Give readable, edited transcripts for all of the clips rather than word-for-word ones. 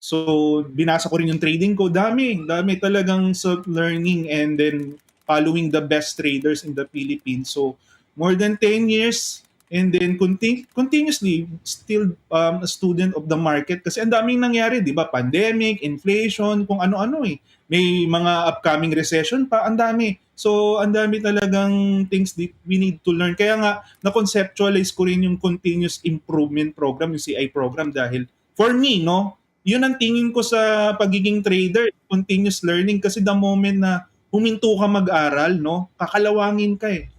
So, binasa ko rin yung trading ko. Dami talagang self-learning and then following the best traders in the Philippines. So, more than 10 years and then continuously still a student of the market kasi ang daming nangyari, di ba? Pandemic, inflation, kung ano-ano eh. May mga upcoming recession pa, ang dami. So, ang dami talagang things that we need to learn. Kaya nga, na-conceptualize ko rin yung continuous improvement program, yung CI program dahil for me, no, yun ang tingin ko sa pagiging trader, continuous learning kasi the moment na huminto ka mag-aral, no, kakalawangin ka eh.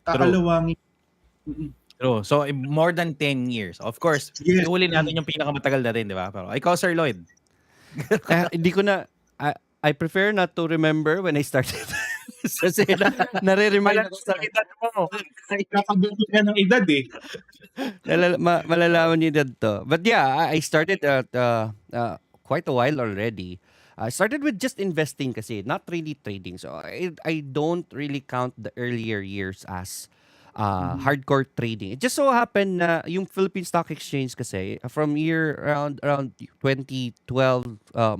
True. Kakalawangin. Mm-mm. True. So, more than 10 years. Of course, Yes. ihuli natin yung pinakamatagal na rin, di ba? Pero ikaw, Sir Lloyd. Hindi ko na, I prefer not to remember when I started. Kasi nare-remind ako sa edad mo. Kakabuti ka ng edad eh. malalaman niyo to. But yeah, I started at quite a while already. I started with just investing kasi, not really trading. So I don't really count the earlier years as hardcore trading. It just so happened na yung Philippine Stock Exchange kasi from year around 2012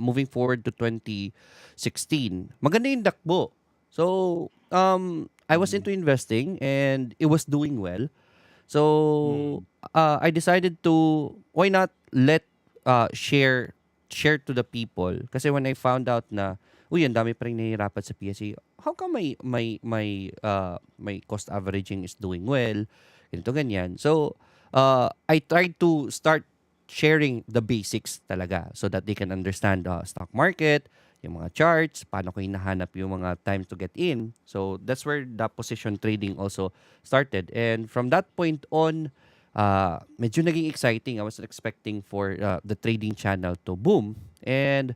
moving forward to 2016, maganda yung dakbo. So I was into investing and it was doing well. So I decided to why not let share to the people kasi when I found out na ang dami pa rin nahihirapan sa PSE. How come my cost averaging is doing well? Ganito ganyan. So I tried to start sharing the basics talaga so that they can understand stock market, yung mga charts, paano ko hinahanap yung mga time to get in. So that's where the position trading also started. And from that point on, medyo naging exciting. I was expecting for the trading channel to boom. And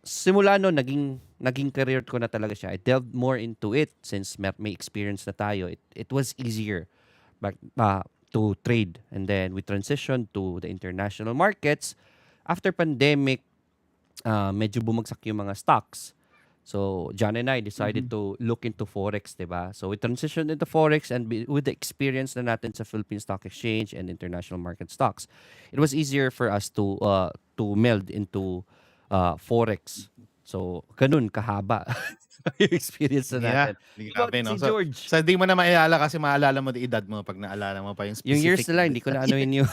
simula no, naging career ko na talaga siya. I delved more into it since may experience na tayo. It was easier to trade. And then we transitioned to the international markets. After pandemic, medyo bumagsak yung mga stocks. So, John and I decided to look into Forex, diba? So, we transitioned into Forex and with the experience na natin sa Philippine Stock Exchange and international market stocks, it was easier for us to meld into Forex. So, ganun, kahaba yung experience na natin. Grabe, no? Si George. So, hindi mo na maalala kasi maalala mo di edad mo pag naalala mo pa yung specific. Yung years na lang, hindi ko na anuhin yung...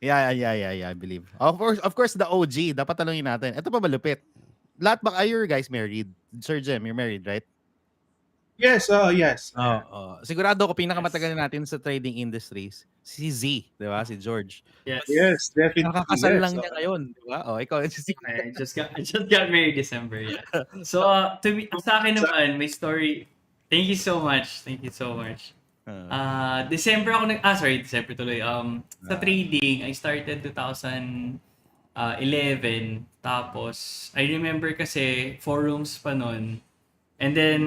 Yeah, I believe. Of course, the OG. Dapat talungin natin. Ito pa malupit. Lahat ba, are you guys married? Sir Jem, you're married, right? Yes, yes. Sigurado ko pinakamatagal natin sa trading industries, si Z, di ba? Si George. Yes, definitely. Nakakasal yes. lang niya ngayon, di ba? Ikaw. I just got married December, yeah. So, to me, sa akin naman, my story, thank you so much. December tuloy. Sa trading, I started 2011. Tapos, I remember kasi forums pa nun. And then,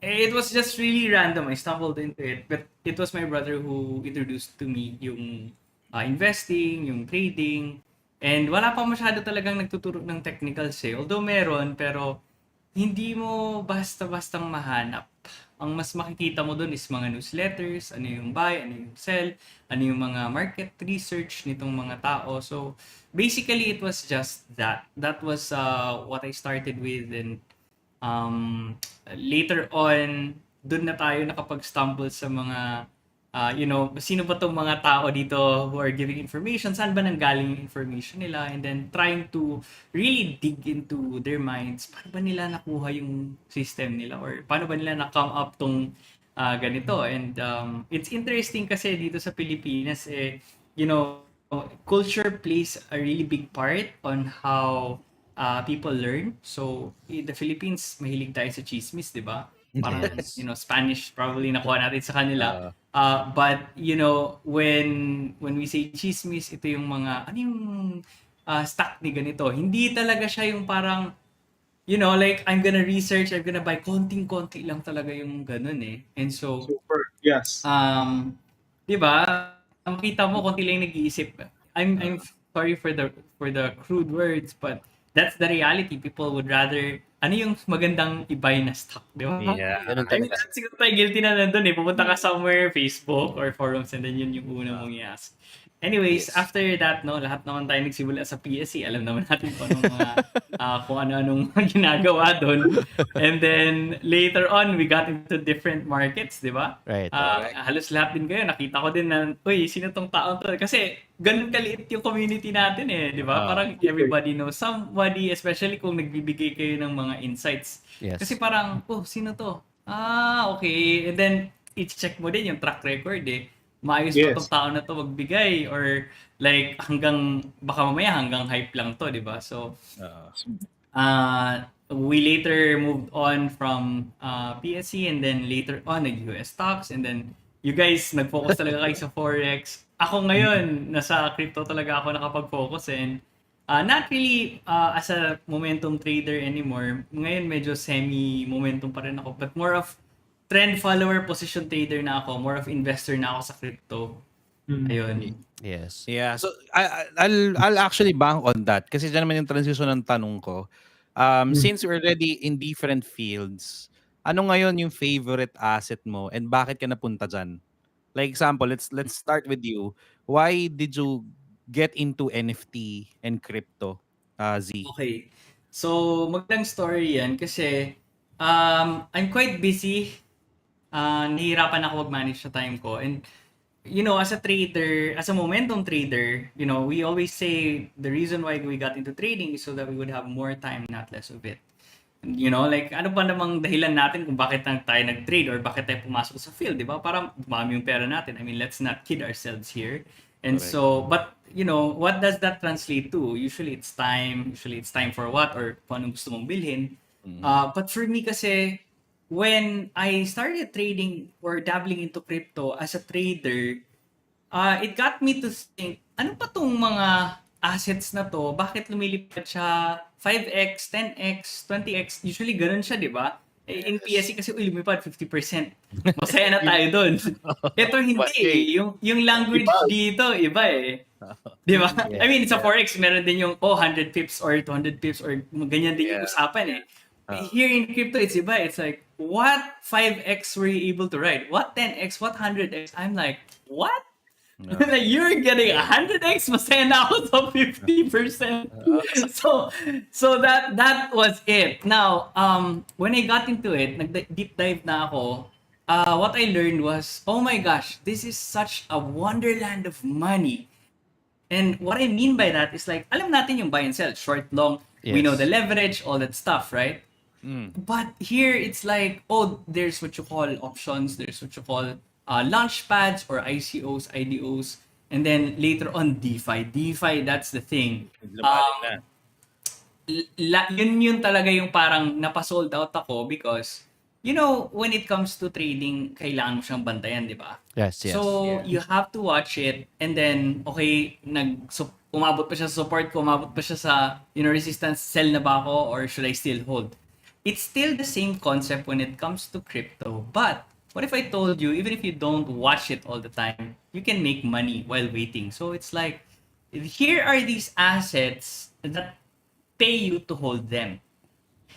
it was just really random. I stumbled into it. But it was my brother who introduced to me yung investing, yung trading. And wala pa masyado talagang nagtuturo ng technicals eh. Although meron, pero hindi mo basta-bastang mahanap. Ang mas makikita mo dun is mga newsletters, ano yung buy, ano yung sell, ano yung mga market research nitong mga tao. So, basically, it was just that. That was what I started with. And later on, dun na tayo nakapag-stumble sa mga, sino ba tong mga tao dito who are giving information? Saan ba nanggaling yung information nila? And then trying to really dig into their minds. Paano ba nila nakuha yung system nila? Or paano ba nila na-come up tong ganito? And it's interesting kasi dito sa Pilipinas, culture plays a really big part on how people learn. So, the Philippines, mahilig tayo sa chismis, di ba? Parang, Spanish probably nakuha natin sa kanila. But, when we say chismis, ito yung mga, ano yung stock ni ganito? Hindi talaga siya yung parang, like, I'm gonna research, I'm gonna buy, konting-konti lang talaga yung ganun eh. And so, Super, yes. di ba? Makita mo, konti lang nag-iisip. I'm sorry for the crude words, but that's the reality. People would rather, ano yung magandang i-buy na stock, di ba? Yeah. I mean, siguro tayo guilty na nandun eh. Pupunta ka somewhere, Facebook or forums, and then yun yung una mong i-ask. Anyways, Yes. after that, no, lahat naman tayo nagsimula sa PSC. Alam naman natin kung anong mga, kung ano-anong mga ginagawa doon. And then, later on, we got into different markets, di ba? Right. Halos lahat din kayo. Nakita ko din na, uy, sino tong taong to? Kasi, ganun kaliit yung community natin eh, di ba? Parang everybody knows somebody, especially kung nagbibigay kayo ng mga insights. Yes. Kasi parang, oh, sino to? Okay. And then, i-check mo din yung track record eh. Maayos ba Yes. tong tao na to magbigay or like baka mamaya hanggang hype lang to, di ba? So, we later moved on from PSC and then later on nag-US stocks and then you guys nag-focus talaga kayo sa Forex. Ako ngayon, nasa crypto talaga ako nakapag-focus and not really as a momentum trader anymore. Ngayon medyo semi-momentum pa rin ako but more of trend follower, position trader na ako, more of investor na ako sa crypto. Ayun. Yes. Yeah. So I'll actually bank on that kasi dyan naman yung transition ng tanong ko. Since we're already in different fields, ano ngayon yung favorite asset mo and bakit ka napunta dyan? Like example, let's start with you. Why did you get into NFT and crypto, Z? Okay. So, magandang story yan kasi I'm quite busy. Nahihirapan ako mag-manage sa time ko. And, as a trader, as a momentum trader, we always say the reason why we got into trading is so that we would have more time, not less of it. Like, ano ba namang dahilan natin kung bakit tayo nag-trade or bakit tayo pumasok sa field, di ba? Para dumami yung pera natin. I mean, let's not kid ourselves here. And Correct. so, but, what does that translate to? Usually, it's time. Usually, it's time for what? Or kung anong gusto mong bilhin. But for me kasi, when I started trading or dabbling into crypto as a trader, it got me to think, ano pa tong mga assets na to? Bakit lumilipad siya 5x, 10x, 20x? Usually ganun siya, di ba? In PSC kasi, lumipad 50%. Masaya na tayo doon. Ito hindi eh. Yung language dito, iba eh. Di ba? I mean, sa Forex, meron din yung 100 pips or 200 pips or ganyan din yung usapan eh. Here in crypto, it's iba. It's like, what 5x were you able to write? What 10x? What 100x? I'm like, what? Like, you're getting 100x, masaya na ako sa 50%. So that was it. Now, when I got into it, nag-deep dive na ako, what I learned was, oh my gosh, this is such a wonderland of money. And what I mean by that is like, alam natin yung buy and sell, short, long, we know the leverage, all that stuff, right? But here it's like, there's what you call options, there's what you call launch pads or ICOs, IDOs, and then later on DeFi. DeFi, that's the thing. Yun talaga yung parang napasold out ako because, when it comes to trading, kailangan mo siyang bantayan, di ba? Yes. So, you have to watch it and then, okay, umabot pa siya sa support ko, umabot pa siya sa, resistance, sell na ba ako or should I still hold? It's still the same concept when it comes to crypto. But, what if I told you, even if you don't watch it all the time, you can make money while waiting. So, it's like, here are these assets that pay you to hold them.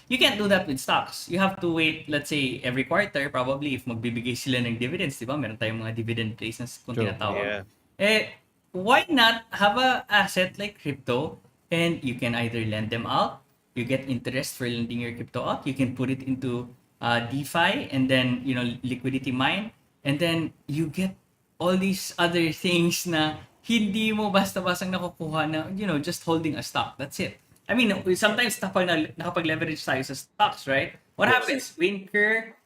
You can't do that with stocks. You have to wait, let's say, every quarter, probably, if magbibigay sila ng dividends, di ba? Meron tayong mga dividend plays na kung tinatawag. Why not have a asset like crypto and you can either lend them out, you get interest for lending your crypto out, you can put it into DeFi and then, liquidity mine, and then you get all these other things na hindi mo basta-basang nakukuha na, just holding a stock. That's it. I mean, sometimes nakapag-leverage tayo sa stocks, right? What happens? We incur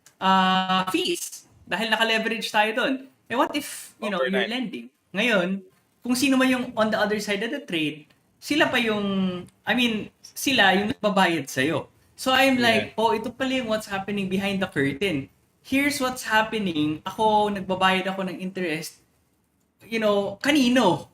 fees dahil naka-leverage tayo doon. What if, you're lending? Ngayon, kung sino man yung on the other side of the trade, sila yung nagbabayad sa'yo. So I'm like, ito pala yung what's happening behind the curtain. Here's what's happening. Nagbabayad ako ng interest, kanino?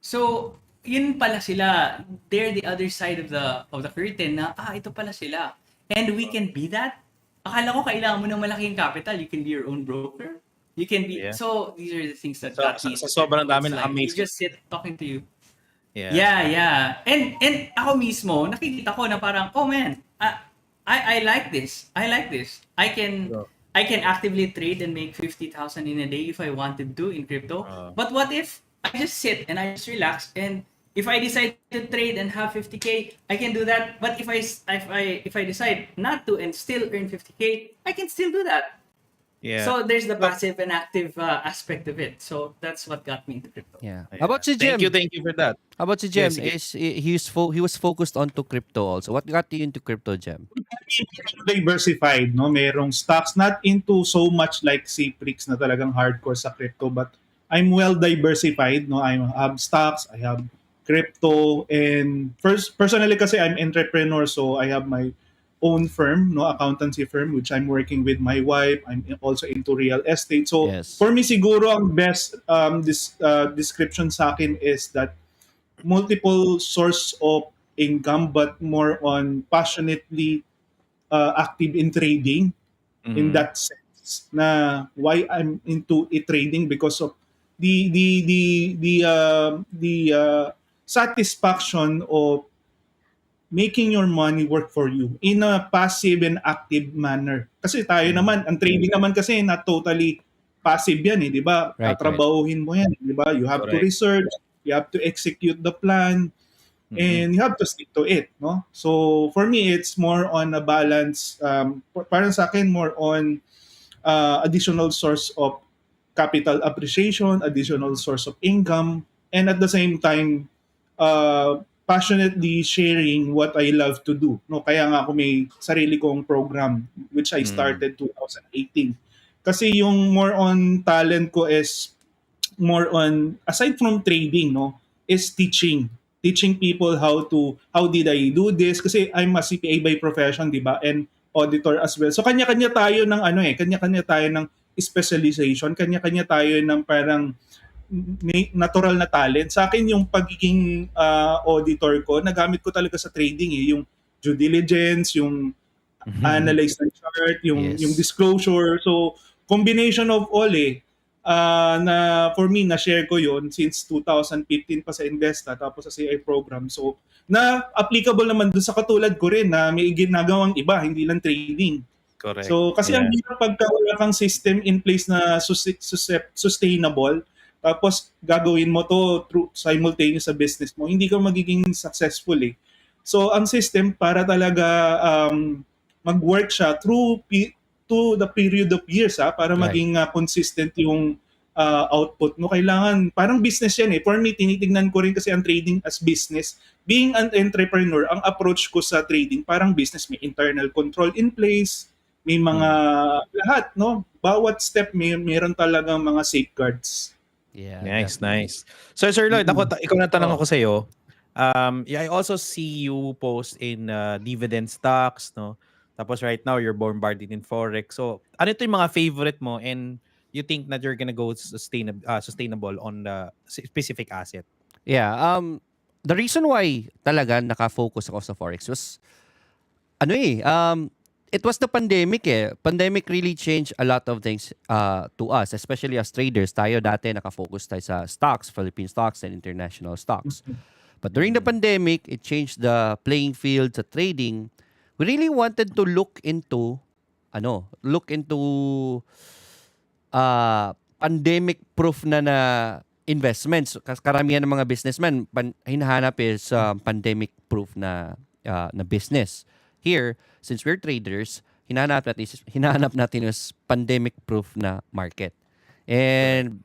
So, yun pala sila. They're the other side of the curtain na, ito pala sila. And we can be that. Akala ko kailangan mo ng malaking capital. You can be your own broker. You can be, so these are the things that got me. Sa sobrang dami na like, amazing. you just sit talking to you. Yeah. And ako mismo, nakikita ko na parang, oh man, I like this. I can actively trade and make 50,000 in a day if I wanted to in crypto. But what if I just sit and I just relax. And if I decide to trade and have 50K, I can do that. But if I decide not to and still earn 50K, I can still do that. Yeah. So there's the But- passive and active aspect of it. So that's what got me into crypto. Yeah. Yeah. How about si Jem? Thank you for that. How about si Jem? sige. He was focused onto crypto also. What got you into crypto, Jem? Diversified, no? Merong stocks, not into so much like Ciprix na talagang hardcore sa crypto, but I'm well diversified, no? I have stocks, I have crypto, and first, personally kasi I'm entrepreneur, so I have my own firm, no? Accountancy firm, which I'm working with my wife. I'm also into real estate. So, Yes. for me, siguro ang best description sa akin is that multiple source of income, but more on passionately active in trading in Mhm. that sense na why I'm into trading because of the satisfaction of making your money work for you in a passive and active manner. Kasi tayo naman, ang trading naman kasi not totally passive yan eh, di ba? Right, Tatrabahuhin mo yan, di ba? You have to Correct. research, you have to execute the plan, Mhm. and you have to stick to it, no? So for me, it's more on a balance. Parang sa akin, more on additional source of capital appreciation, additional source of income, and at the same time, passionately sharing what I love to do. No, kaya nga ako may sarili kong program which I started 2018. Kasi yung more on talent ko is more on aside from trading, no, is teaching people how did I do this kasi I'm a CPA by profession, di ba, and auditor as well. So kanya-kanya tayo ng kanya-kanya tayo ng specialization, kanya-kanya tayo ng parang may natural na talent. Sa akin yung pagiging auditor ko, nagamit ko talaga sa trading eh, yung due diligence, yung analyze ng chart, Yes. yung disclosure. So, combination of all eh. Na for me, na-share ko yon since 2015 pa sa Investa, tapos sa CI program. So, na applicable naman dun sa katulad ko rin na may ginagawang iba, hindi lang trading. Correct. So, kasi ang Yeah. hirap pagka wala kang system in place na sustainable, tapos gagawin mo to through simultaneous sa business mo, hindi ka magiging successful eh. So, ang system para talaga mag-work siya to the period of years para Right. maging consistent yung output mo. Kailangan, parang business yan eh. For me, tinitignan ko rin kasi ang trading as business. Being an entrepreneur, ang approach ko sa trading, parang business. May internal control in place, may mga lahat, no? Bawat step meron talagang mga safeguards. Yeah. Nice. So Sir Lloyd, ikaw na tanong ako sa iyo. Yeah, I also see you post in dividend stocks, no? Tapos right now you're bombarded in forex. So, ano ito yung mga favorite mo and you think that you're gonna go sustainable on the specific asset? Yeah. The reason why talaga naka-focus ako sa forex was it was the pandemic eh. Pandemic really changed a lot of things to us, especially as traders. Tayo dati naka-focus tayo sa stocks, Philippine stocks and international stocks. But during the pandemic, it changed the playing field sa trading. We really wanted to look into pandemic proof na investments. Kasi karamihan ng mga businessmen hinahanap is pandemic proof na business. Here, since we're traders, hinahanap natin is pandemic proof na market. And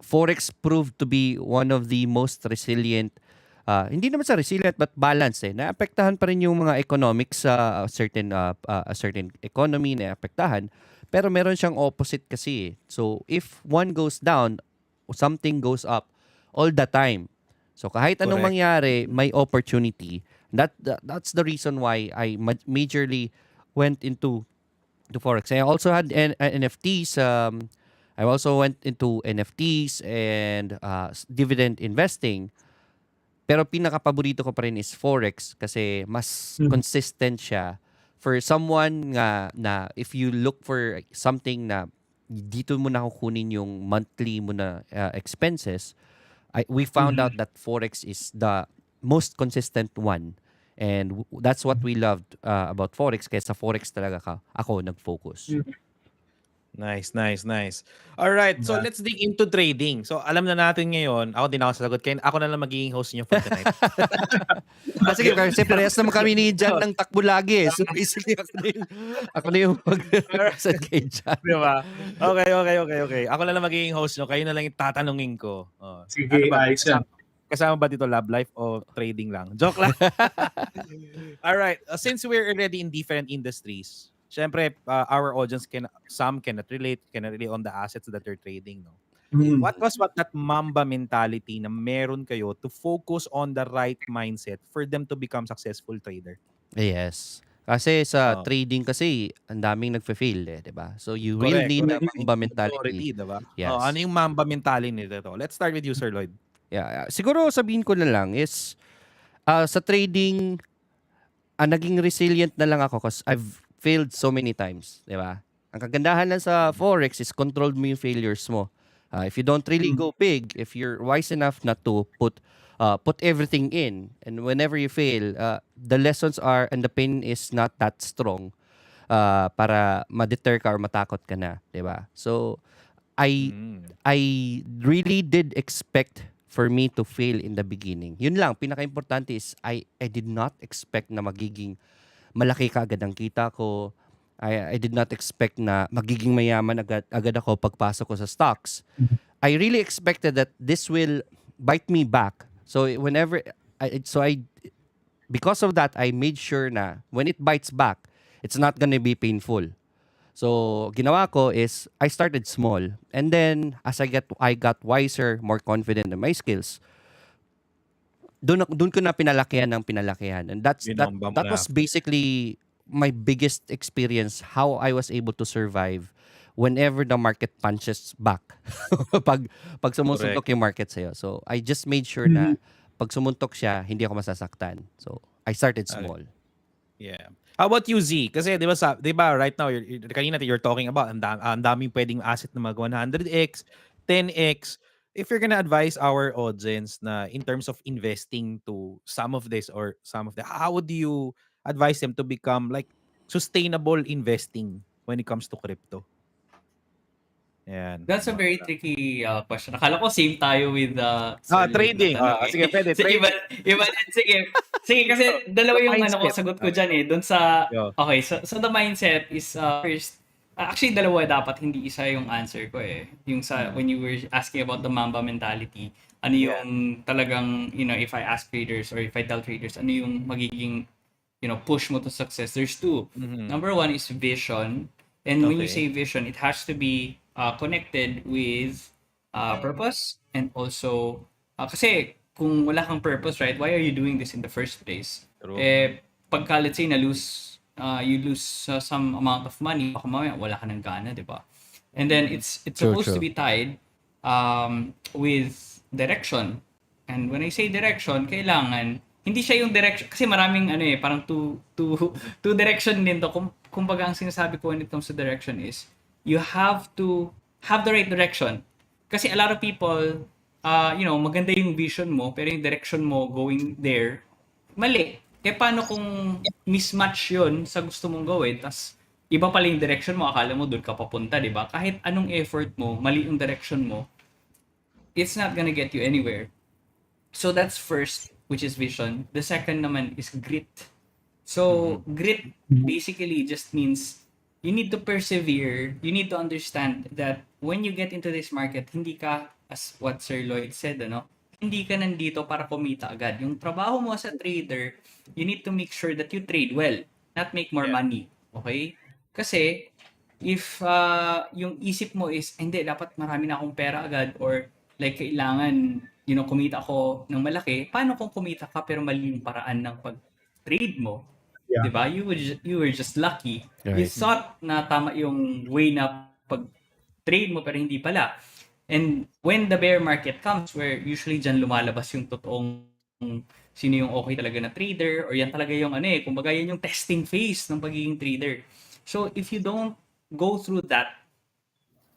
forex proved to be one of the most resilient, hindi naman sa resilient but balance eh. Naapektahan pa rin yung mga economics sa a certain economy na apektahan, pero meron siyang opposite kasi eh. So if one goes down, something goes up all the time. So kahit anong Correct. mangyari, may opportunity. That's the reason why I majorly went into the forex. I also had NFTs. I also went into NFTs and dividend investing. Pero pinaka-paborito ko pa rin is forex kasi mas consistent siya for someone na if you look for something na dito mo na kukunin yung monthly mo na expenses, we found out that forex is the most consistent one. And that's what we loved about forex. Kaya sa forex talaga ako nag-focus. Nice, nice, nice. Alright, so Diba? let's dig into trading. So alam na natin ngayon, ako din ako sasagot, kaya ako na lang magiging host niyo for tonight. Sige, kasi parehas naman kami ni Jan ng takbo lagi. So basically, ako na yung mag-represent kay Jan. Di ba? Okay. Ako na lang magiging host nyo, kayo na lang yung tatanungin ko. Oh. Sige, Ano ba? ayos yan. Kasama ba dito love life o trading lang? Joke lang. Alright, since we're already in different industries, syempre, our audience some cannot relate on the assets that they're trading. No? What that Mamba mentality na meron kayo to focus on the right mindset for them to become successful trader? Yes. Kasi sa Oh. trading kasi, ang daming nagfe-fail di ba? So you really need a Mamba mentality. Diba? Yes. Ano yung Mamba mentality nito? Let's start with you, Sir Lloyd. Yeah. Siguro sabihin ko na lang is, sa trading, naging resilient na lang ako because I've failed so many times, di ba? Ang kagandahan lang sa Forex is controlled mo yung failures mo. If you don't really go big, if you're wise enough not to put everything in, and whenever you fail, the lessons are, and the pain is not that strong para ma-deter ka or matakot ka na, di ba? So, I really did expect for me to fail in the beginning. Yun lang, pinaka-importante is I did not expect na magiging malaki ka agad ang kita ko. I did not expect na magiging mayaman agad ako pagpasok ko sa stocks. I really expected that this will bite me back. So because of that, I made sure na when it bites back, it's not gonna be painful. So, ginawa ko is I started small, and then as I got wiser, more confident in my skills. Doon ko na pinalakihan, and that was basically my biggest experience, how I was able to survive whenever the market punches back. pag sumusuntok yung market sa'yo. So, I just made sure na pag sumuntok siya, hindi ako masasaktan. So, I started small. Yeah. How about you, Z? Kasi di ba right now, kanina you're talking about ang daming pwedeng asset na mag 100x, 10x. If you're gonna advise our audience na in terms of investing to some of this or some of that, how would you advise them to become like sustainable investing when it comes to crypto? Yan. That's a very tricky question. Akala ko same tayo with trading. Sige, pwede. Sige, sige, kasi dalawa yung sagot ko dyan eh. Doon sa, okay, so the mindset is first, actually dalawa dapat, hindi isa yung answer ko eh. Yung sa, when you were asking about the Mamba mentality, ano yung talagang, if I ask traders or if I tell traders, ano yung magiging, push mo to success? There's two. Number one is vision. And when you say vision, it has to be connected with purpose, and also kasi kung wala kang purpose, right, why are you doing this in the first place? True. Pagka let's say you lose some amount of money, baka mamaya wala ka ng gana, di ba? And then it's supposed to be tied with direction. And when I say direction, kailangan hindi siya yung direction, kasi maraming parang two direction din to. Kumbaga ang sinasabi ko when it comes to direction is you have to have the right direction. Kasi a lot of people, maganda yung vision mo, pero yung direction mo going there, mali. Kaya paano kung mismatch yun sa gusto mong gawin, tas iba pala yung direction mo, akala mo doon ka papunta, di ba? Kahit anong effort mo, mali yung direction mo, it's not gonna get you anywhere. So that's first, which is vision. The second naman is grit. So grit basically just means you need to persevere. You need to understand that when you get into this market, hindi ka, as what Sir Lloyd said, hindi ka nandito para kumita agad. Yung trabaho mo as a trader, you need to make sure that you trade well, not make more money. Okay? Kasi, if yung isip mo is, hindi, dapat marami na akong pera agad, or like kailangan, kumita ako ng malaki, paano kung kumita ka pero mali yung paraan ng pag-trade mo? Yeah. Diba? You were just lucky. Right. You thought na tama yung way na pag-trade mo pero hindi pala. And when the bear market comes, where usually dyan lumalabas yung totoong sino yung okay talaga na trader, or yan talaga yung kumbaga yan yung testing phase ng pagiging trader. So if you don't go through that,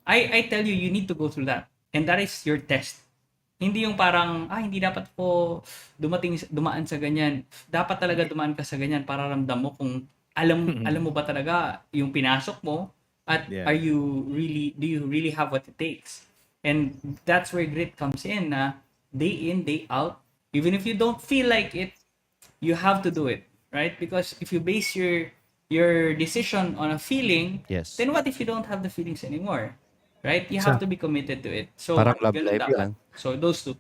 I tell you need to go through that. And that is your test. Hindi yung parang, hindi dapat po dumaan sa ganyan. Dapat talaga dumaan ka sa ganyan para ramdam mo kung alam mo ba talaga yung pinasok mo, at Yeah. do you really have what it takes? And that's where grit comes in, day out, even if you don't feel like it, you have to do it, right? Because if you base your decision on a feeling, Yes. then what if you don't have the feelings anymore, right? You have to be committed to it. So Parang love ganun life dapat. lang. So those two.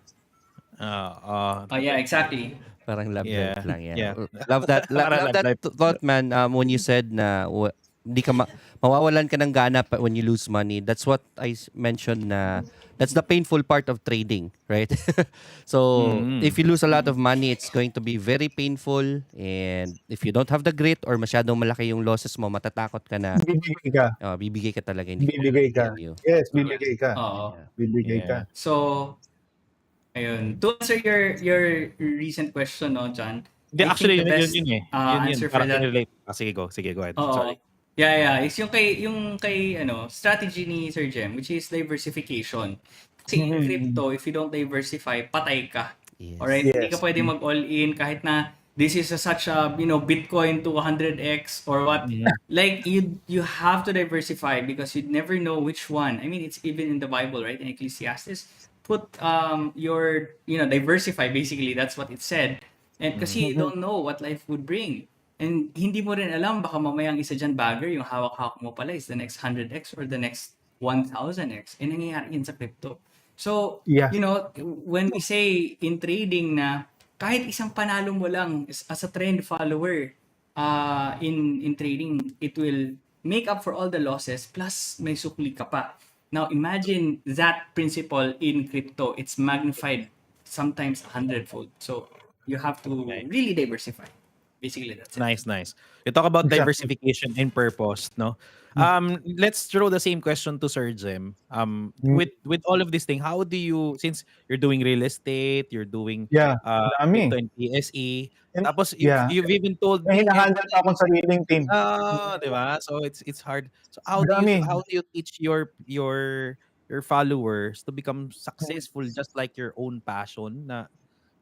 Uh, Oh yeah, exactly. Parang love life yeah. lang, yeah. Yeah. Love that. Para Love love that life. thought, man. When you said na di ka mawawalan ka ng gana when you lose money. That's what mentioned na that's the painful part of trading, right? So, if Mm. you lose a lot of money, it's going to be very painful. And if you don't have the grit or masyadong malaki yung losses mo, matatakot ka na Bibigay ka. bibigay ka talaga. Hindi ko Bibigay ka. you. Yes, Yeah. bibigay ka. Oo. Yeah. Bibigay Yeah. ka. So ayun. To answer your recent question, no, John, Hindi, I think actually, the best yun eh. Yun. answer for Parang that. relate. Sige, go ahead. Oo. Sorry. Yeah. Is yung kay strategy ni Sir Jem, which is diversification. Kasi in crypto, if you don't diversify, patay ka. Yes. Alright? Hindi ka Yes. pwede mag-all in kahit na this is such a, Bitcoin to 100x or what. Mhm. Like, you have to diversify because you never know which one. I mean, it's even in the Bible, right? In Ecclesiastes, put diversify, basically. That's what it said. And kasi you don't know what life would bring. And hindi mo rin alam, baka mamayang isa dyan bagger, yung hawak-hawak mo pala is the next 100x or the next 1000x. And nangyayari yun sa crypto. So, Yeah. when we say in trading na kahit isang panalo mo lang as a trend follower in trading, it will make up for all the losses plus may sukli ka pa. Now, imagine that principle in crypto. It's magnified sometimes 100-fold. So, you have to Okay. really diversify. Basically, that's it. Nice. You talk about Exactly. diversification and purpose, no? Let's throw the same question to Sir Jem. With all of this thing, how do you, since you're doing real estate, you're doing Yeah. Dami. crypto and PSE, And, tapos yeah. you've even told May me hinahandle pa akong sariling team. di ba? So it's hard. So how Dami. do you teach your followers to become successful just like your own passion na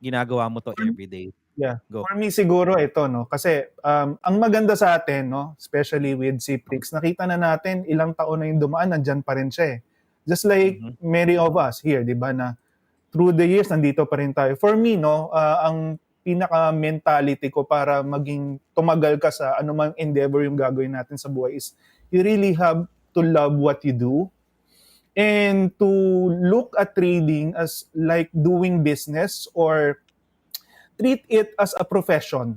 ginagawa mo to every day? Yeah. Go. For me siguro ito, no, kasi ang maganda sa atin, no, especially with Citrix, nakita na natin ilang taon na yung dumaan, nandyan pa rin siya eh. Just like many of us here, di ba, na through the years, nandito pa rin tayo. For me, no, ang pinaka-mentality ko para maging tumagal ka sa anumang endeavor yung gagawin natin sa buhay is you really have to love what you do and to look at trading as like doing business or treat it as a profession.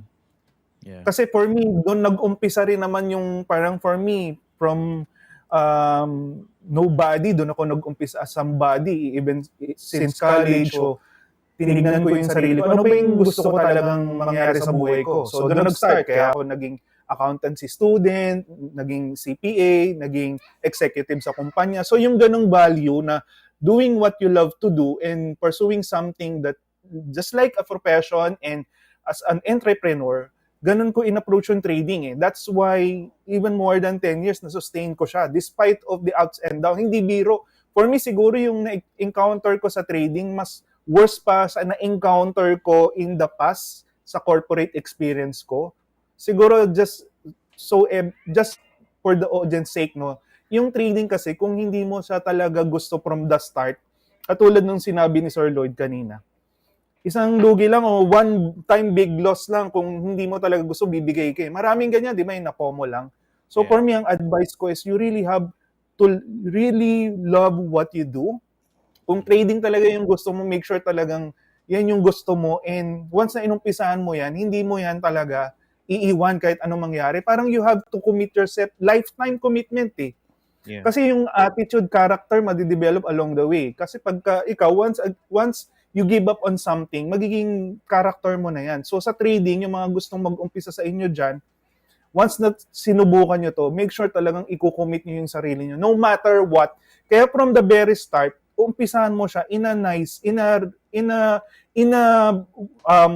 Yeah. Kasi for me, doon nag-umpisa rin naman yung parang for me, from nobody, doon ako nag-umpisa as somebody, even since college. So, tinignan ko yung sarili ko. Ano ba yung gusto ko talagang mangyari sa buhay ko? So, doon nag-start. Kaya ako naging accountancy student, naging CPA, naging executive sa kumpanya. So, yung ganong value na doing what you love to do and pursuing something that just like a profession and as an entrepreneur, ganun ko in-approach yung trading eh. That's why even more than 10 years na-sustain ko siya despite of the ups and downs. Hindi biro. For me, siguro yung na-encounter ko sa trading mas worse pa sa na-encounter ko in the past sa corporate experience ko. Siguro just for the audience sake, no, yung trading kasi kung hindi mo siya talaga gusto from the start, katulad nung sinabi ni Sir Lloyd kanina, isang lugi lang o one time big loss lang kung hindi mo talaga gusto bibigay ka. Maraming ganyan, di ba, yung napomo lang. So Yeah. for me, ang advice ko is you really have to really love what you do. Kung trading talaga yung gusto mo, make sure talagang yan yung gusto mo, and once na inumpisahan mo yan, hindi mo yan talaga iiwan kahit anong mangyari. Parang you have to commit yourself, lifetime commitment eh. Yeah. Kasi yung attitude, character, madidevelop along the way. Kasi pagka ikaw, once you give up on something, magiging character mo na yan. So sa trading, yung mga gustong mag-umpisa sa inyo dyan, once na sinubukan nyo to, make sure talagang i-commit nyo yung sarili nyo, no matter what. Kaya from the very start, umpisahan mo siya in a nice, in a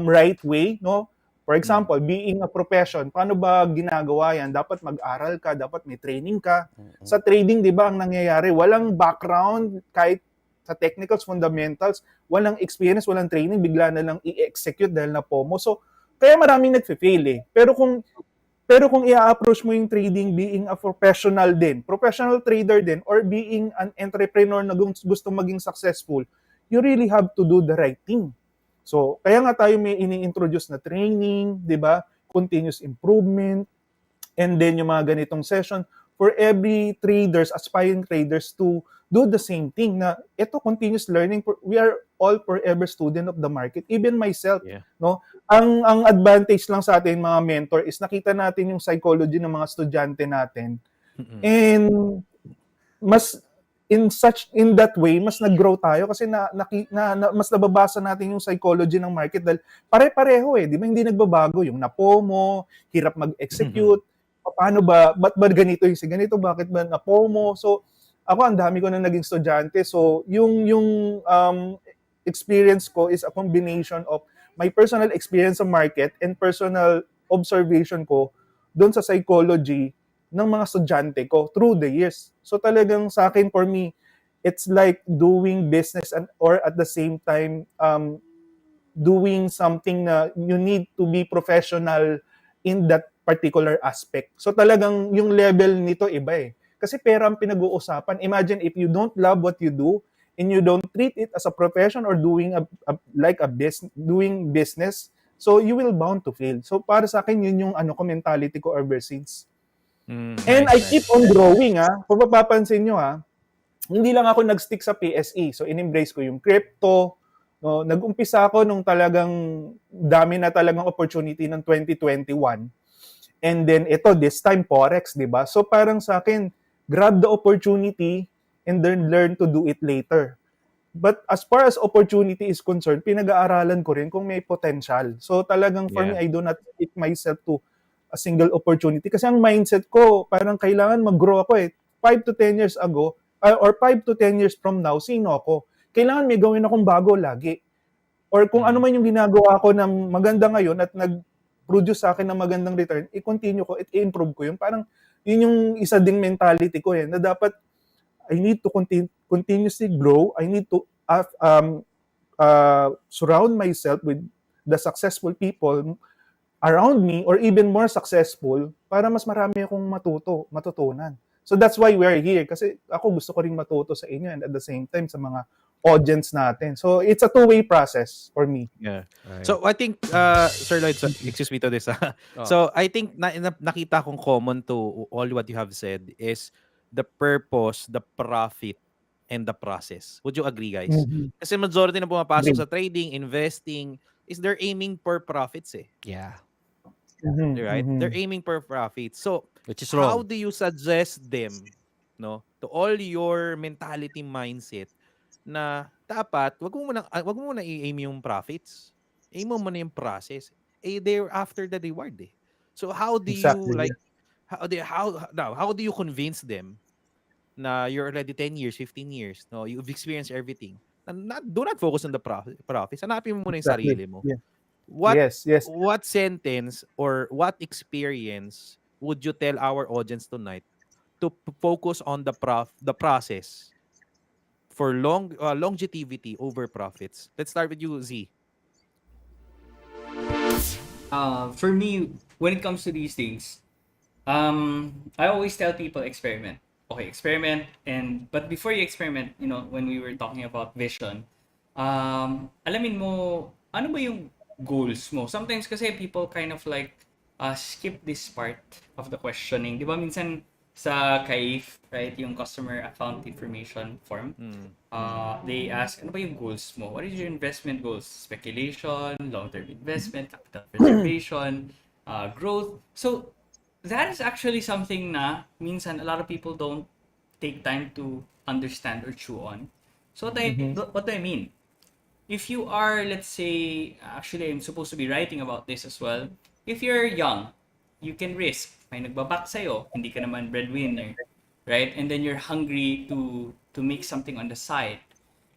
right way, no? For example, being a profession, paano ba ginagawa yan? Dapat mag-aral ka, dapat may training ka. Sa trading, di ba, ang nangyayari, walang background, kahit sa technicals, fundamentals, walang experience, walang training, bigla na lang i-execute dahil na FOMO. So, kaya maraming nagfe-fail eh. Pero Pero kung i-approach mo yung trading being a professional trader din, or being an entrepreneur na gusto maging successful, you really have to do the right thing. So, kaya nga tayo may ini-introduce na training, di ba? Continuous improvement, and then yung mga ganitong session for every traders, aspiring traders to do the same thing na ito continuous learning. We are all forever student of the market. Even myself, Yeah. no? Ang advantage lang sa atin mga mentor is nakita natin yung psychology ng mga estudyante natin. And mas in that way mas nag-grow tayo kasi mas nababasa natin yung psychology ng market dahil pare-pareho di ba hindi nagbabago yung napomo, hirap mag-execute, paano ba ba't ba ganito yung ganito, bakit ba napomo. So ako ang dami ko na naging estudyante, so yung experience ko is a combination of my personal experience sa market and personal observation ko doon sa psychology ng mga estudyante ko through the years. So talagang sa akin, for me, it's like doing business or at the same time doing something na you need to be professional in that particular aspect. So talagang yung level nito iba Kasi pera ang pinag-uusapan. Imagine if you don't love what you do and you don't treat it as a profession or doing doing business, so you will bound to fail. So para sa akin yun yung mentality ko ever since. And I keep on growing Kung mapapansin nyo hindi lang ako nag-stick sa PSE. So in-embrace ko yung crypto. No, nag-umpisa ako nung talagang dami na talagang opportunity ng 2021. And then ito, this time Forex, di ba? So parang sa akin, grab the opportunity and then learn to do it later. But as far as opportunity is concerned, pinag-aaralan ko rin kung may potential. So talagang for me, I do not stick myself to a single opportunity. Kasi ang mindset ko, parang kailangan mag-grow ako 5 to 10 years ago, or 5 to 10 years from now, sino ako? Kailangan may gawin akong bago lagi. Or kung ano man yung ginagawa ko ng maganda ngayon at nag-produce sa akin ng magandang return, i-continue ko, i-improve ko yun. Parang yun yung isa ding mentality ko na dapat I need to continuously grow. I need to surround myself with the successful people around me or even more successful para mas marami akong matutunan. So that's why we're here kasi ako gusto ko ring matuto sa inyo and at the same time sa mga audience natin. So it's a two-way process for me. Yeah. Right. So I think Sir Lloyd, excuse me to this. So I think nakita kong common to all what you have said is the purpose, the profit, and the process. Would you agree, guys? Kasi majority na pumapasok sa trading, investing, is they're aiming for profits Yeah. right? They're aiming for profits. So Which is how wrong. do you suggest them, no, to all your mentality mindset na dapat wag mo muna i-aim yung profits. Aim mo muna yung process. They're after the reward So how do you Exactly. like how do you convince them na you're already 10 years, 15 years, no? You've experienced everything. Do not focus on the profits. Hanapin mo muna yung Exactly. sarili mo. Yeah. What Yes. what sentence or what experience would you tell our audience tonight to focus on the process for longevity over profits? Let's start with you, Z. For me, when it comes to these things, I always tell people experiment. Okay, experiment, but before you experiment, when we were talking about vision, alamin mo ano ba yung goals mo. Sometimes kasi people kind of like skip this part of the questioning. Di ba minsan sa CAIF, right, yung customer account information form, they ask, ano ba yung goals mo? What is your investment goals? Speculation, long-term investment, capital preservation, growth. So, that is actually something na minsan a lot of people don't take time to understand or chew on. So what do I mean? If you are, let's say, actually I'm supposed to be writing about this as well. If you're young, you can risk. May nagbabak sa'yo, hindi ka naman breadwinner, right? And then you're hungry to make something on the side.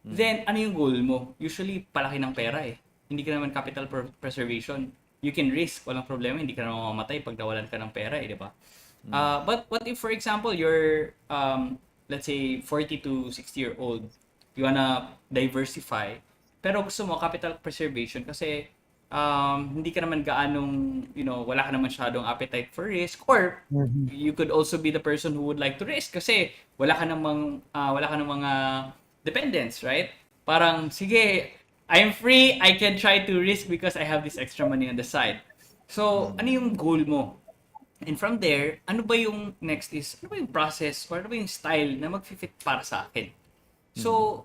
Then ano yung goal mo? Usually palaki ng pera Hindi ka naman capital preservation. You can risk, walang problema, hindi ka naman mamamatay pag nawalan ka ng pera di ba? But what if, for example, you're, let's say, 40 to 60-year-old, you wanna diversify, pero gusto mo capital preservation kasi hindi ka naman gaanong, wala ka naman masyadong appetite for risk, or you could also be the person who would like to risk kasi wala ka namang mga dependents, right? Parang, sige, I'm free, I can try to risk because I have this extra money on the side. So, ano yung goal mo? And from there, ano ba yung next is, ano ba yung process or ano ba yung style na mag-fit para sa akin? So,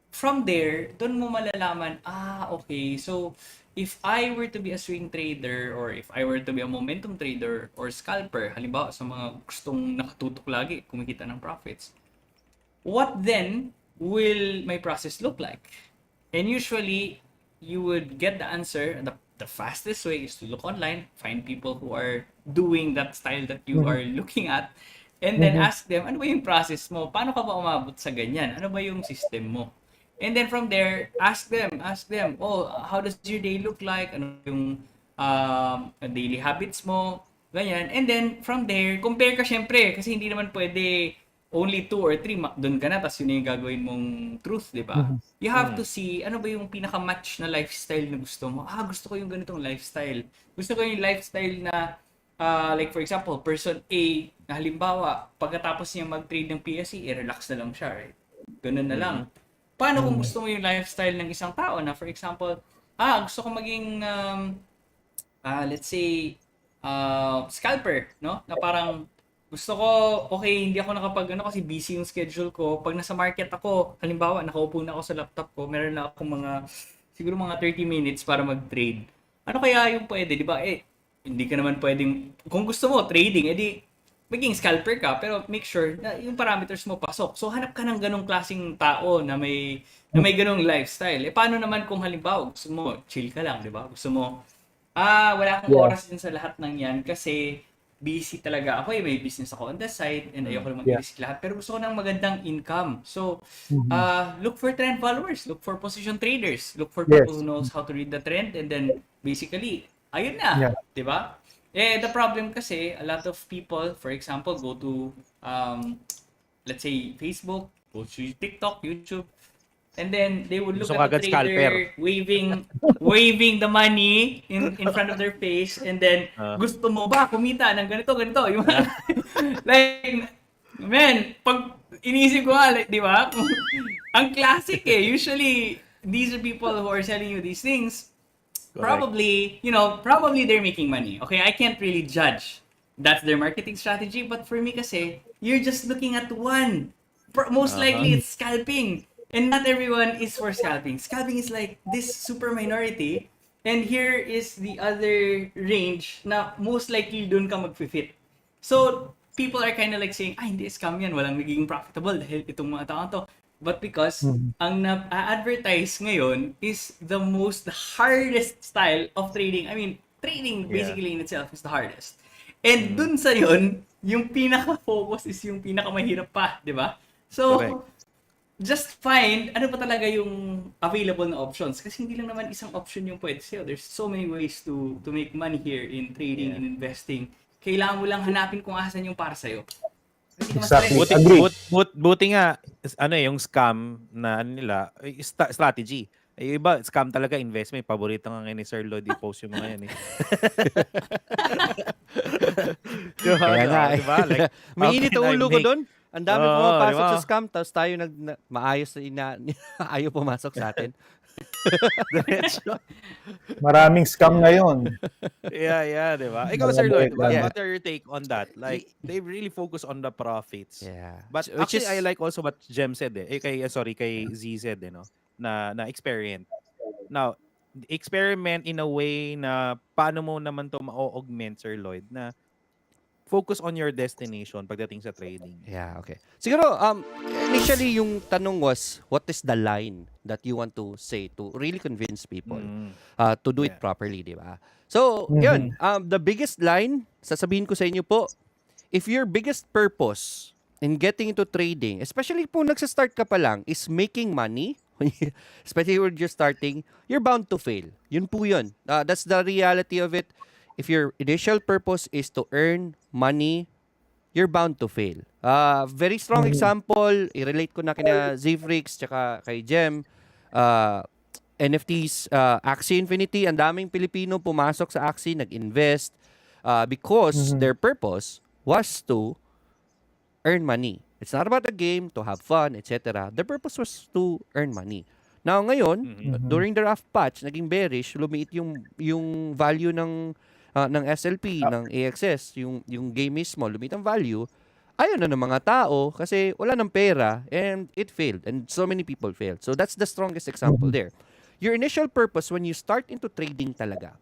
from there, doon mo malalaman, okay, so if I were to be a swing trader or if I were to be a momentum trader or scalper, halimbawa sa mga gustong nakatutok lagi, kumikita ng profits, what then will my process look like? And usually, you would get the answer. The fastest way is to look online, find people who are doing that style that you are looking at, and then ask them, ano ba yung process mo? Paano ka ba umabot sa ganyan? Ano ba yung system mo? And then from there, ask them, oh, how does your day look like? Ano yung daily habits mo? Ganyan. And then from there, compare ka syempre, kasi hindi naman pwede only 2 or 3, doon ka na, tapos yun na yung gagawin mong truth, di ba? You have to see, ano ba yung pinaka-match na lifestyle na gusto mo? Gusto ko yung ganitong lifestyle. Gusto ko yung lifestyle na, like for example, person A, na halimbawa, pagkatapos niya mag-trade ng PSE, relax na lang siya, right? Ganun na lang. Paano kung gusto mo yung lifestyle ng isang tao na, for example, gusto ko maging, let's say, scalper, no? Na parang, gusto ko, okay, hindi ako kasi busy yung schedule ko. Pag nasa market ako, halimbawa, nakaupo na ako sa laptop ko, meron na akong siguro mga 30 minutes para mag-trade. Ano kaya yung pwede, di ba? Hindi ka naman pwedeng, kung gusto mo, trading, edi, maging scalper ka, pero make sure na yung parameters mo pasok. So, hanap ka ng ganong klaseng tao na may ganong lifestyle. Paano naman kung halimbawa, gusto mo, chill ka lang, di ba? Gusto mo, wala akong oras din sa lahat ng yan kasi busy talaga ako, may business ako on the side and ayoko naman i-risk lahat, pero gusto ko ng magandang income. So, look for trend followers, look for position traders, look for people who knows how to read the trend, and then basically, ayun na, di ba? The problem kasi, a lot of people, for example, go to, let's say, Facebook, go to TikTok, YouTube, and then they would look Gusto at the kagad trader waving the money in front of their face, and then gusto mo ba kumita ng ganito yung like, man, pag iniisip ko like, di ba? Ang classic usually these are people who are selling you these things. Probably they're making money. Okay, I can't really judge. That's their marketing strategy, but for me kasi, you're just looking at one. Most likely it's scalping. And not everyone is for scalping. Scalping is like this super minority. And here is the other range na most likely dun ka mag-fit. So, people are kind of like saying, hindi, scam yan. Walang nagiging profitable dahil itong mga tao to. But because ang na-advertise ngayon is the hardest style of trading. I mean, trading basically in itself is the hardest. And dun sa yun, yung pinaka-focus is yung pinaka-mahirap pa, di ba? So, just find ano pa talaga yung available na options kasi hindi lang naman isang option yung pwede sa'yo. There's so many ways to make money here in trading and investing. Kailangan mo lang hanapin kung asan yung para sa'yo. Exactly. Buti nga yung scam na nila strategy. Yung iba scam talaga investment. Paborito nga ni Sir Lloyd i-post yung mga yan Kaya nga diba? Like, may init ang ulo ko doon. Ang dami pumapasok diba? sa scam, tapos tayo maayos ayaw pumasok sa atin. Maraming scam ngayon. Yeah, diba? Ikaw, Sir Lloyd, what are your take on that? Like, they really focus on the profits. Yeah. But actually, I like also what Jem said kay Z said no? Na experiment. Now, experiment in a way na paano mo naman to ma-augment, Sir Lloyd, na focus on your destination pagdating sa trading. Yeah, okay. Siguro, initially yung tanong was, what is the line that you want to say to really convince people to do it properly, di ba? So, yun, the biggest line, sasabihin ko sa inyo po, if your biggest purpose in getting into trading, especially po nagsa-start ka pa lang, is making money, especially when you're starting, you're bound to fail. Yun po yun. That's the reality of it. If your initial purpose is to earn money, you're bound to fail. Very strong example, i-relate ko na kina Zifrix tsaka kay Jem. NFTs, Axie Infinity, ang daming Pilipino pumasok sa Axie, nag-invest because their purpose was to earn money. It's not about the game, to have fun, etc. The purpose was to earn money. Now ngayon, during the rough patch, naging bearish, lumiit yung value ng SLP, ng AXS, yung game mismo, lumiit ang value. Ayaw na ng mga tao kasi wala ng pera and it failed and so many people failed. So that's the strongest example there. Your initial purpose when you start into trading talaga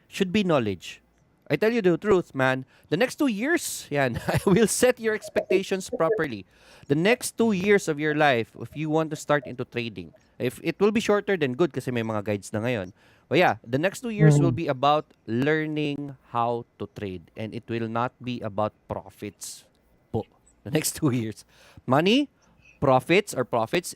should be knowledge. I tell you the truth, man. The next 2 years, yan, I will set your expectations properly. The next 2 years of your life, if you want to start into trading, if it will be shorter than good kasi may mga guides na ngayon. But yeah, the next 2 years will be about learning how to trade and it will not be about profits po. The next 2 years. Money, profits,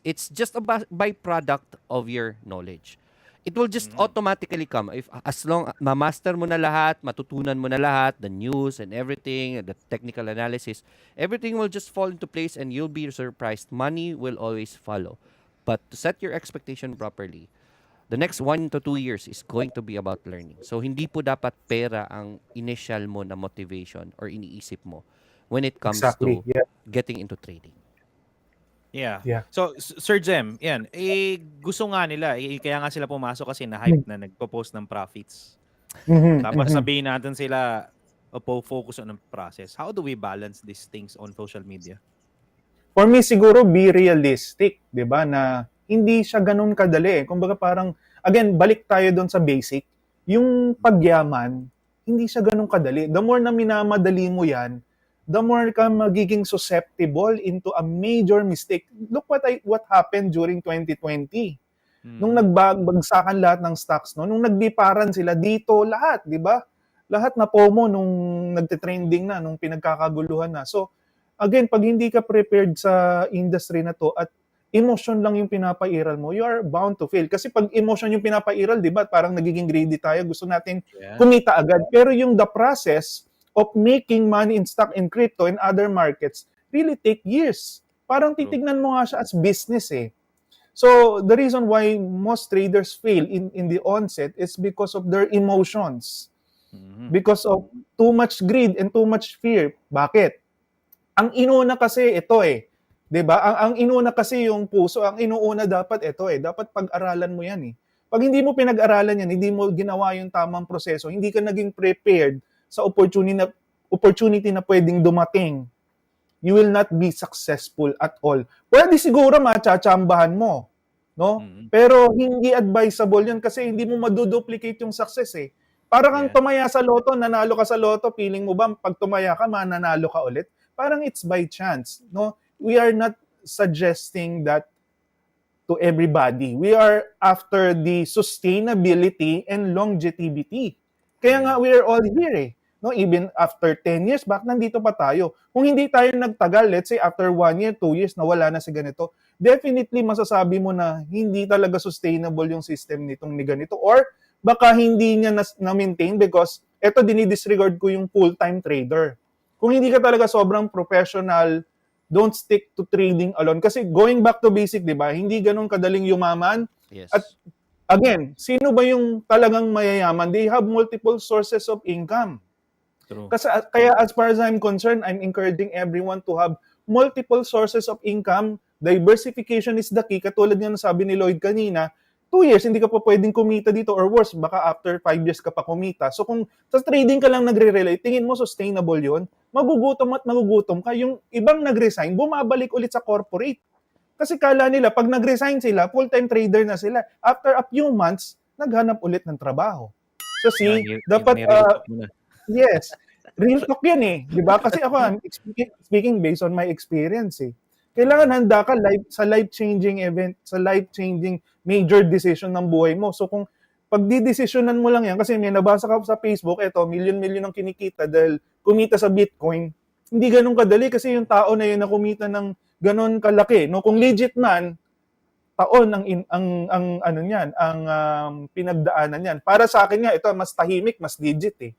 it's just a byproduct of your knowledge. It will just automatically come if as long ma-master mo na lahat, matutunan mo na lahat, the news and everything, the technical analysis, everything will just fall into place and you'll be surprised. Money will always follow. But to set your expectation properly, the next 1 to 2 years is going to be about learning. So hindi po dapat pera ang initial mo na motivation or iniisip mo when it comes to getting into trading. Yeah. Yeah. So, Sir Jem, yan. Gusto nga nila. Kaya nga sila pumasok kasi na-hype na nagpo-post ng profits. Tapos sabihin natin sila, focus on the process. How do we balance these things on social media? For me, siguro be realistic, di ba? Na hindi siya ganun kadali. Kumbaga parang, again, balik tayo doon sa basic. Yung pagyaman, hindi siya ganun kadali. The more na minamadali mo yan, the more ka magiging susceptible into a major mistake. Look what happened during 2020. Nung nagbagsakan lahat ng stocks, no? Nung nagdiparan sila dito, lahat, di ba? Lahat na FOMO nung nagte-trending na, nung pinagkakaguluhan na. So, again, pag hindi ka prepared sa industry na to at emotion lang yung pinapairal mo, you are bound to fail. Kasi pag emotion yung pinapairal, di ba? Parang nagiging greedy tayo. Gusto natin kumita agad. Pero yung the process of making money in stock and crypto and other markets really take years. Parang titignan mo nga siya as business eh. So, the reason why most traders fail in the onset is because of their emotions. Because of too much greed and too much fear. Bakit? Ang inuna kasi ito eh. 'Di ba? Ang inuna kasi yung puso, ang inuuna dapat ito eh. Dapat pag-aralan mo 'yan eh. Pag hindi mo pinag-aralan 'yan, hindi mo ginawa yung tamang proseso, hindi ka naging prepared sa opportunity na pwedeng dumating, you will not be successful at all. Pwede siguro machachambahan mo, no? Pero hindi advisable 'yan kasi hindi mo maduduplicate yung success eh. Para kang tumaya sa loto, nanalo ka sa loto, feeling mo ba pag tumaya ka mananalo ka ulit? Parang it's by chance, no? We are not suggesting that to everybody. We are after the sustainability and longevity. Kaya nga we are all here eh. No, even after 10 years back, nandito pa tayo. Kung hindi tayo nagtagal, let's say after 1 year, 2 years, nawala na si ganito, definitely masasabi mo na hindi talaga sustainable yung system nitong ni ganito. Or baka hindi niya na-maintain because eto dinidisregard ko yung full-time trader. Kung hindi ka talaga sobrang professional, don't stick to trading alone. Kasi going back to basic, di ba, hindi ganun kadaling yumaman. Yes. At again, sino ba yung talagang mayayaman? They have multiple sources of income. True. Kasi kaya as far as I'm concerned, I'm encouraging everyone to have multiple sources of income. Diversification is the key. Katulad nga sabi ni Lloyd kanina, 2 years, hindi ka pa pwedeng kumita dito or worse, baka after 5 years ka pa kumita. So kung sa trading ka lang nagre-rely, tingin mo sustainable yun, magugutom ka. Yung ibang nag-resign, bumabalik ulit sa corporate. Kasi kala nila, pag nag-resign sila, full-time trader na sila. After a few months, naghanap ulit ng trabaho. So see, dapat... Yes. Real talk yan eh. Di ba? Kasi ako, I'm speaking based on my experience eh. Kailangan handa ka sa life-changing event, sa life-changing major decision ng buhay mo. So kung pagdidesisyonan mo lang yan, kasi may nabasa ka sa Facebook, eto, million-million ang kinikita dahil kumita sa Bitcoin, hindi ganun kadali kasi yung tao na yun na kumita ng ganun kalaki. No? Kung legit man, taon ang pinagdaanan niyan. Para sa akin nga, ito, mas tahimik, mas legit eh.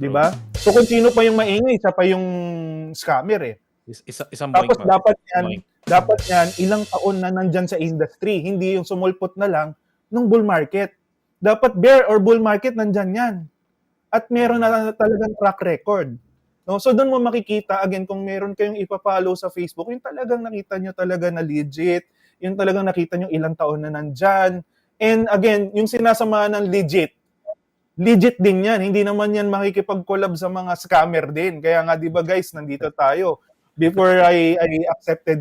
Di ba? So kung sino pa yung maingay, siya pa yung scammer eh. Isang Tapos point dapat yan, Dapat yan, ilang taon na nandyan sa industry, hindi yung sumulpot na lang ng bull market. Dapat bear or bull market, nandyan yan. At meron na talagang track record. No? So doon mo makikita, again, kung meron kayong ipapollow sa Facebook, yung talagang nakita nyo talaga na legit, yung talagang nakita nyo ilang taon na nandyan. And again, yung sinasama ng legit din yan. Hindi naman yan makikipag-collab sa mga scammer din. Kaya nga, di ba guys, nandito tayo. Before I accepted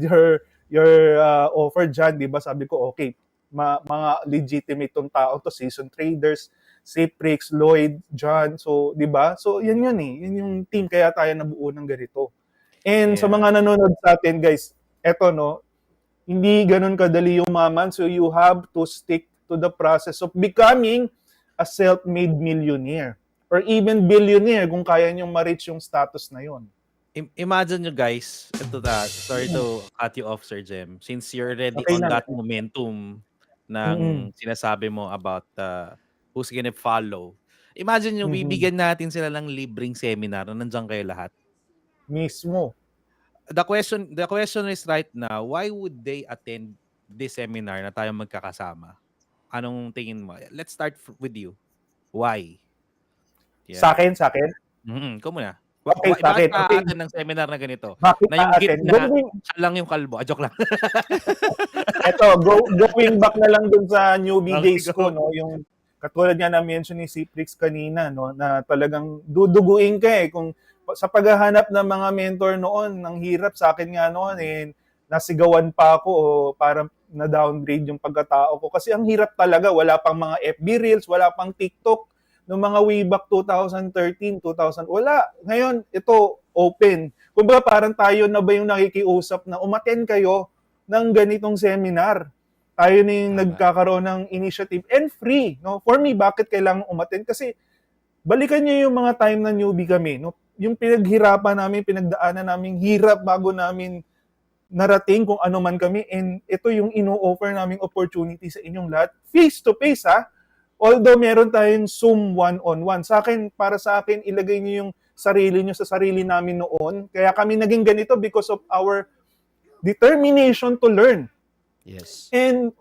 your offer dyan, di ba, sabi ko, okay, mga legitimate tong tao to, seasoned traders, Ciprix, Lloyd, John. So, di ba? So, yan yun eh. Yan yung team kaya tayo nabuo ng ganito. And sa Yeah. mga nanonood sa atin, guys, eto no, hindi ganun kadali yumaman. So, you have to stick to the process of becoming a self-made millionaire or even billionaire kung kaya niyong ma-reach yung status na yon. Imagine nyo guys, sorry to cut you off, Sir Jem. Since you're already Okay on lang. that momentum ng sinasabi mo about who's gonna follow. Imagine nyo, bibigyan natin sila ng libreng seminar na nandiyan kayo lahat. Mismo. The question is right now, why would they attend this seminar na tayo magkakasama? Anong tingin mo? Let's start with you. Why? Sa akin? Ikaw muna. Okay, sa Bakit akin. Okay. ka-attend ng seminar na ganito? Bakit Na yung aaten? gitna, siya lang yung kalbo. Joke lang. Eto, going back na lang dun sa newbie Okay, days go. ko, no, yung katulad nga na mention ni Ciprix kanina, no, na talagang duduguin ka eh. Kung sa paghahanap ng mga mentor noon, ang hirap sa akin nga noon eh, nasigawan pa ako o parang na-downgrade yung pagkatao ko. Kasi ang hirap talaga, wala pang mga FB Reels, wala pang TikTok, noong mga way back 2013, 2000, wala. Ngayon, ito, open. Kumbaga parang tayo na ba yung nakikiusap na umaten kayo ng ganitong seminar. Tayo na yung nagkakaroon ng initiative and free. No? For me, bakit kailangan umaten? Kasi balikan niyo yung mga time na newbie kami. No? Yung pinaghirapan namin, pinagdaanan namin, hirap bago namin narating kung ano man kami. And ito yung ino-offer naming opportunity sa inyong lahat. Face-to-face ha. Although meron tayong Zoom one-on-one. Para sa akin, ilagay niyo yung sarili niyo sa sarili namin noon. Kaya kami naging ganito because of our determination to learn. Yes. And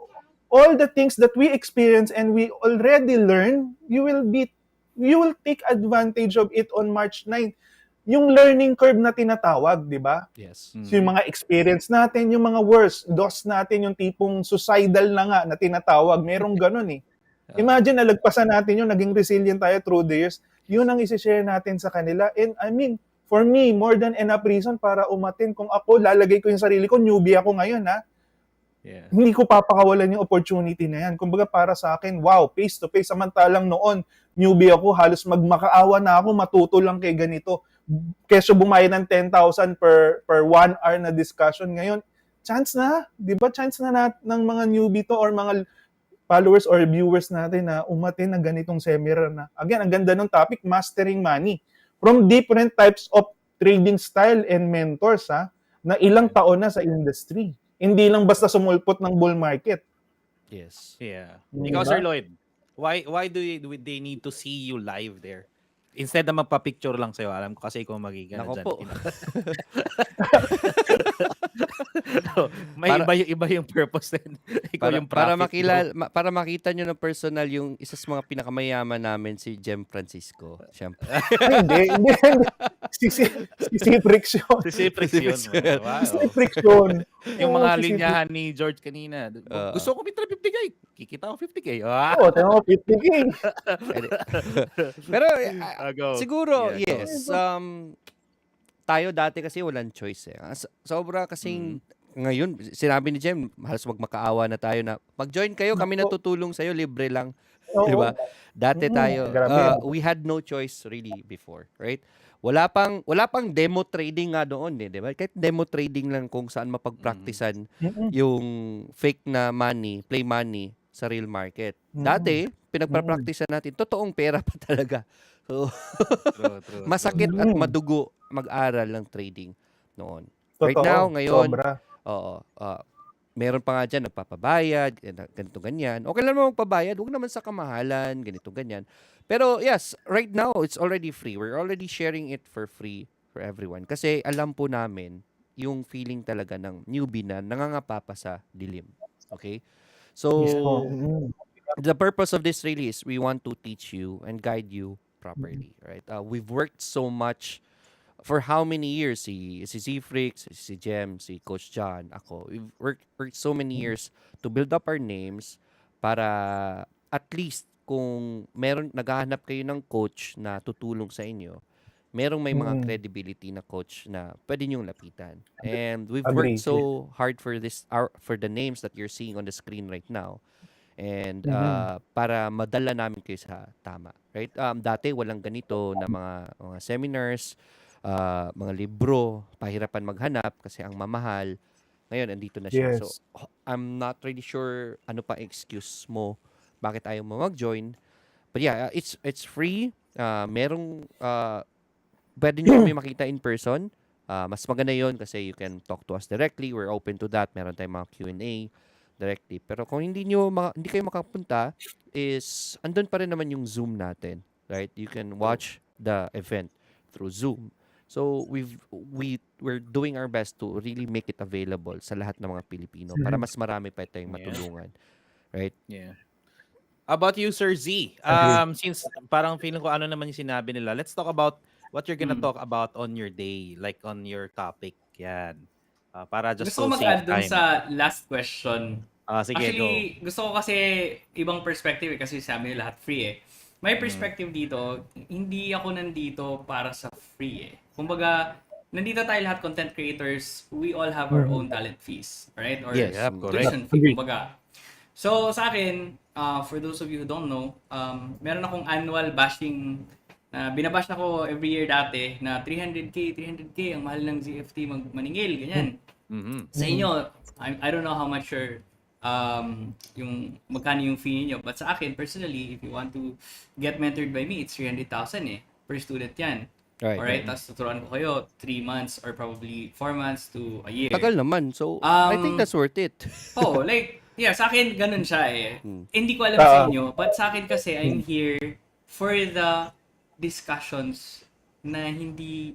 all the things that we experience and we already learn, you will take advantage of it on March 9. Yung learning curve na tinatawag, di ba? Yes. So yung mga experience natin, yung mga worst, dos natin, yung tipong suicidal na nga na tinatawag, merong ganun eh. Imagine, nalagpasan natin yung naging resilient tayo through the years. Yun ang isi-share natin sa kanila. And I mean, for me, more than enough reason para umatin. Kung ako, lalagay ko yung sarili ko, newbie ako ngayon, ha? Yeah. Hindi ko papakawalan yung opportunity na yan. Kumbaga para sa akin, wow, face-to-face. Samantalang noon, newbie ako, halos magmakaawa na ako, matuto lang kay ganito. Keso bumayad ng 10,000 per 1 hour na discussion. Ngayon, chance na, di ba? Chance na ng mga newbie to or mga followers or viewers natin na umatin ng ganitong seminar na. Again, ang ganda ng topic, mastering money. From different types of trading style and mentors ha, na ilang taon na sa industry. Hindi lang basta sumulpot ng bull market. Yes. Yeah. Diba? Ikaw, Sir Lloyd, why do they need to see you live there? Instead na magpa-picture lang sa'yo, alam ko kasi ikaw magiging Nako dyan. po. So, may iba yung purpose din. Ikaw yung profit. Para makita nyo ng personal yung isa sa mga pinakamayaman namin, si Jem Francisco. Siyempre. Ay, hindi. Si Ciprix yun. Si Ciprix yun. Wow. Si Ciprix yun. Yung Oo, mga si linyahan ni George kanina. Gusto ko mitra 50K. Kikita ko 50K. Oo, tingnan mo, 50K. Pero Go. siguro, Yeah, yes. Tayo dati kasi walang choice eh. Sobra kasing ngayon, sinabi ni Jem, halos magmakaawa na tayo na mag-join kayo, kami natutulong sa'yo, libre lang. Oo. Di ba? Dati tayo, grabe. we had no choice really before, right? Wala pang demo trading nga doon eh, di ba? Kahit demo trading lang kung saan mapagpraktisan yung fake na money, play money sa real market. Dati, pinagpapraktisan natin, totoong pera pa talaga. So, True. masakit at madugo mag-aral ng trading noon. Right Totoo, now, ngayon, sobra. meron pa nga dyan, nagpapabayad, ganito, ganyan. Okay lang naman magpabayad, huwag naman sa kamahalan, ganito, ganyan. Pero yes, right now, it's already free. We're already sharing it for free for everyone. Kasi alam po namin, yung feeling talaga ng newbie na nangangapa pa sa dilim. Okay? So, Mismo. the purpose of this really is we want to teach you and guide you properly, right? We've worked so much for how many years? Si Zfrix, si Jem, si Coach John, ako. We've worked so many years to build up our names para at least kung meron naghahanap kayo ng coach na tutulong sa inyo, merong may mga credibility na coach na pwede niyong lapitan. And we've worked Agree. so hard for for the names that you're seeing on the screen right now. And para madala namin kayo sa tama, right? Dati walang ganito na mga seminars, mga libro, pahirapan maghanap kasi ang mamahal. Ngayon andito na siya. So Yes. I'm not really sure ano pa excuse mo bakit ayaw mo mag-join. But yeah, it's free. Merong pwede nyo kami makita in person. Mas maganda yon kasi you can talk to us directly. We're open to that. Meron tayong mga Q&A directly. Pero kung hindi kayo makapunta, is andun pa rin naman yung Zoom natin, right? You can watch the event through Zoom. So we're doing our best to really make it available sa lahat ng mga Pilipino para mas marami pa tayong matulungan, right? Yeah. How about you, Sir Z? Since parang feeling ko ano naman yung sinabi nila, let's talk about what you're gonna talk about on your day, like on your topic. Yan. Para just Gusto ko to mag-add save dun time. sa last question. Sige, Actually, gusto ko kasi ibang perspective kasi sabi nila lahat free eh. My perspective dito, hindi ako nandito para sa free eh. Kumbaga, nandito tayo lahat content creators, we all have our own talent fees, right? Or Yes, correct. tuition fee, kumbaga. So, sa akin, for those of you who don't know, meron akong annual bashing binabash na ko every year dati na 300k, ang mahal ng ZFT maningil, ganyan. Sa inyo, I don't know how much yung magkano yung fee niyo, but sa akin personally, if you want to get mentored by me, it's 300,000 per student yan. Right. Alright, tapos tuturuan ko kayo 3 months or probably 4 months to a year. Tagal naman. So, I think that's worth it. Oh, like, yeah, sa akin ganun siya eh. Hindi ko alam sa inyo, but sa akin kasi I'm here for the discussions na hindi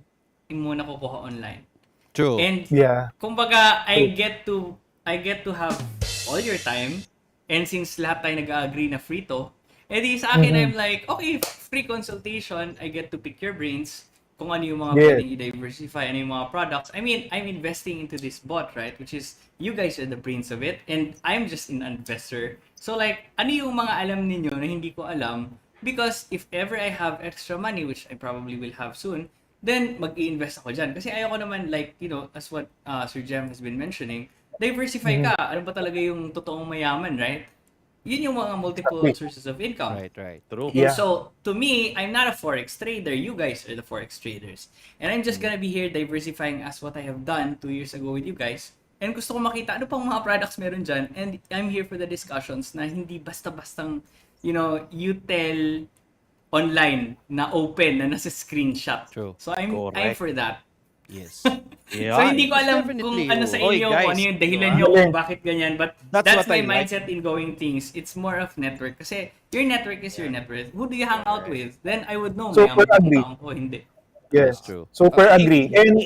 mo nakukuha online. True. And Yeah. kumbaga I get to have all your time, and since lahat tayo nag-agree na free to, edi sa akin I'm like, okay, free consultation, I get to pick your brains kung ano yung mga pwedeng i-diversify, ano yung mga products. I mean, I'm investing into this bot, right? Which is, you guys are the brains of it, and I'm just an investor. So like, ano yung mga alam ninyo na hindi ko alam? Because if ever I have extra money, which I probably will have soon, then mag-i-invest ako dyan. Kasi ayoko naman, like, you know, as what Sir Jem has been mentioning, diversify ka. Ano ba talaga yung totoong mayaman, right? Yun yung mga multiple sources of income. Right. True. Yeah. So, to me, I'm not a forex trader. You guys are the forex traders. And I'm just gonna be here diversifying as what I have done 2 years ago with you guys. And gusto ko makita ano pang mga products meron dyan. And I'm here for the discussions na hindi basta-bastang, you know, you tell online na open, na nasa screenshot. True. So, I'm Correct. for that. Yes. Yeah. So, hindi ko alam Definitely. kung ano sa Oy, inyo, guys, kung ano yung dahilan nyo, kung bakit ganyan. But That's that's what my I like. mindset in going things. It's more of network. Kasi your network is your network. Who do you hang out with? Then I would know. Super mayaman agree. yung taong ko, hindi. Yes. That's true. Super agree. And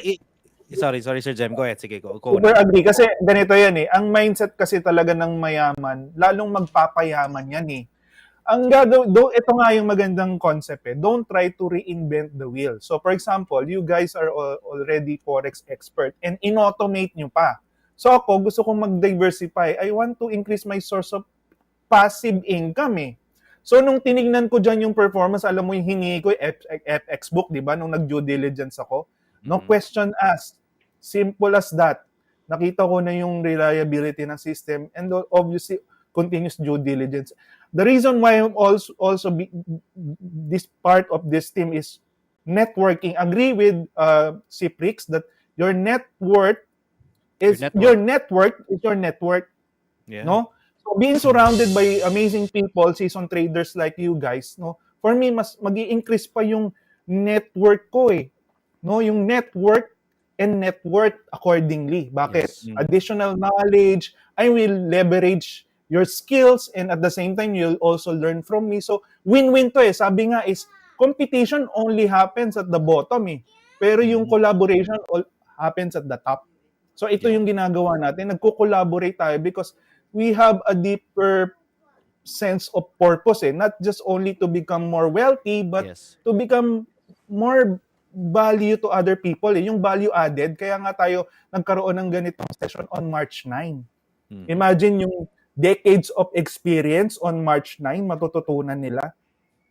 Sorry, Sir Jem. Go ahead. Sige, go. super agree. Kasi ganito yan eh. Ang mindset kasi talaga ng mayaman, lalong magpapayaman yan eh. Ang ito nga yung magandang concept eh. Don't try to reinvent the wheel. So for example, you guys are already forex expert and in-automate nyo pa. So ako, gusto kong mag-diversify. I want to increase my source of passive income eh. So nung tinignan ko dyan yung performance, alam mo yung hiningi ko, FX book, di ba? Nung nag-due diligence ako. No question asked. Simple as that. Nakita ko na yung reliability ng system and obviously continuous due diligence. The reason why I'm also this part of this team is networking. Agree with Ciprix that your net worth is your network is your network. Yeah. No? So being surrounded by amazing people, seasoned traders like you guys, no? For me mas magi-increase pa yung network ko eh. No, yung network and net worth accordingly. Bakit? Yes. Additional knowledge, I will leverage your skills and at the same time you'll also learn from me. So win-win to eh. Sabi nga is competition only happens at the bottom eh. Pero yung collaboration all happens at the top. So ito yung ginagawa natin, nagko-collaborate tayo because we have a deeper sense of purpose not just only to become more wealthy but Yes. to become more value to other people yung value added, kaya nga tayo nagkaroon ng ganitong session on March 9. Imagine yung decades of experience on March 9 matututunan nila,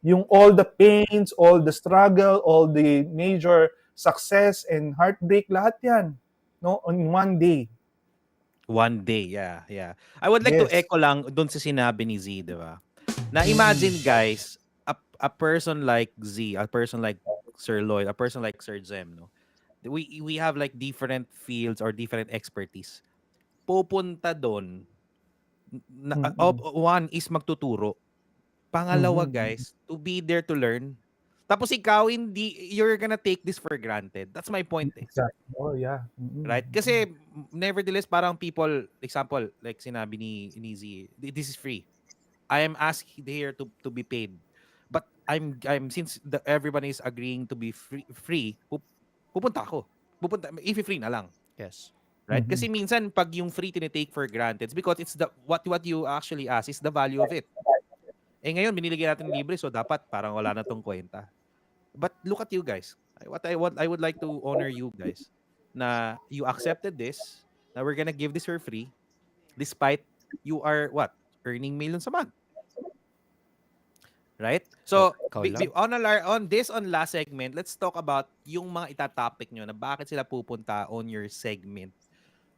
yung all the pains, all the struggle, all the major success and heartbreak, lahat yan no on one day. One day, yeah. I would like to Yes. echo lang doon sa sinabi ni Z, di ba? Na imagine guys, a person like Z, a person like Sir Lloyd, a person like Sir Jem, no? We have like different fields or different expertise. Pupunta doon, one is magtuturo. Pangalawa, guys, to be there to learn. Tapos ikaw, you're gonna take this for granted. That's my point eh. Exactly. Oh yeah. Right? Kasi nevertheless, parang people, example, like sinabi ni Z, this is free. I am asked here to be paid. But I'm since everybody is agreeing to be free, pupunta ako. If free na lang. Yes. Right? Kasi minsan pag yung free tinitake for granted, it's because it's the what you actually ask is the value of it. Eh ngayon binilagyan natin libre, so dapat parang wala na tong kwenta. But look at you guys. I would like to honor you guys na you accepted this, na we're gonna give this for free despite you are earning millions a month. Right? So on last segment, let's talk about yung mga itatopic nyo na bakit sila pupunta on your segment.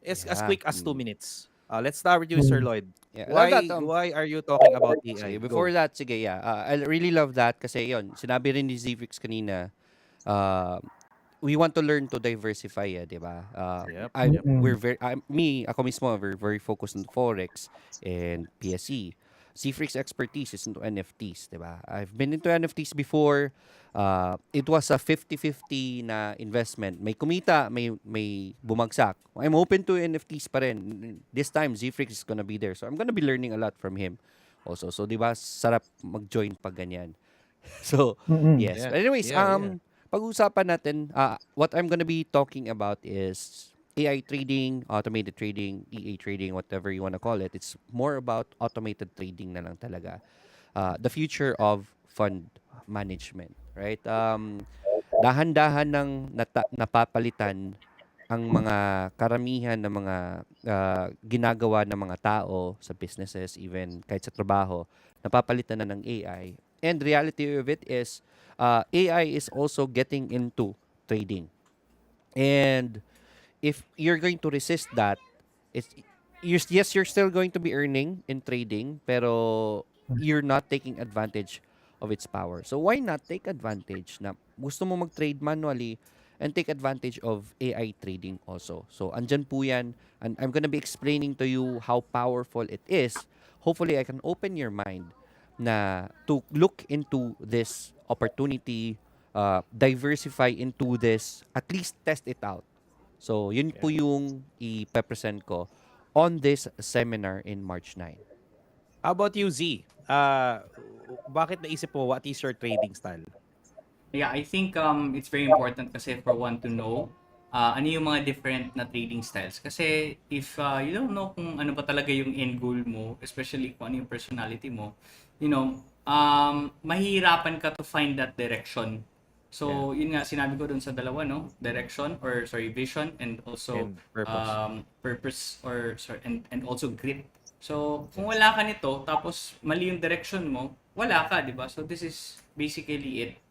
As quick as 2 minutes. Let's start with you, Sir Lloyd. Yeah. Why are you talking about AI? Sige, before that, sige, I really love that kasi yon sinabi rin ni Zivix kanina, we want to learn to diversify, di ba? Ako mismo, we're very focused on Forex and PSE. Zifrix expertise is into NFTs, di ba? I've been into NFTs before. It was a 50-50 na investment. May kumita, may bumagsak. I'm open to NFTs pa rin. This time, Zifrix is gonna be there. So I'm gonna be learning a lot from him also. So, di ba, sarap mag-join pag ganyan. So, yes. Yeah. But anyways, pag-usapan natin, what I'm gonna be talking about is AI trading, automated trading, EA trading, whatever you want to call it. It's more about automated trading na lang talaga. The future of fund management, right? Dahan-dahan ng napapalitan ang mga karamihan ng mga ginagawa ng mga tao sa businesses, even kahit sa trabaho, napapalitan na ng AI. And reality of it is, AI is also getting into trading. And if you're going to resist that, you're still going to be earning in trading, pero you're not taking advantage of its power. So why not take advantage na gusto mo mag-trade manually and take advantage of AI trading also. So andyan po yan, and I'm gonna be explaining to you how powerful it is. Hopefully I can open your mind na to look into this opportunity, diversify into this, at least test it out. So, yun po yung i-present ko on this seminar in March 9. How about you, Z? Bakit naisip mo, what is your trading style? Yeah, I think it's very important kasi for one to know ano yung mga different na trading styles. Kasi if you don't know kung ano ba talaga yung end goal mo, especially kung ano yung personality mo, mahihirapan ka to find that direction. So, yun nga, sinabi ko dun sa dalawa, no? Vision, and also purpose, and also grit. So, kung wala ka nito, tapos mali yung direction mo, wala ka, di ba? So, this is basically it.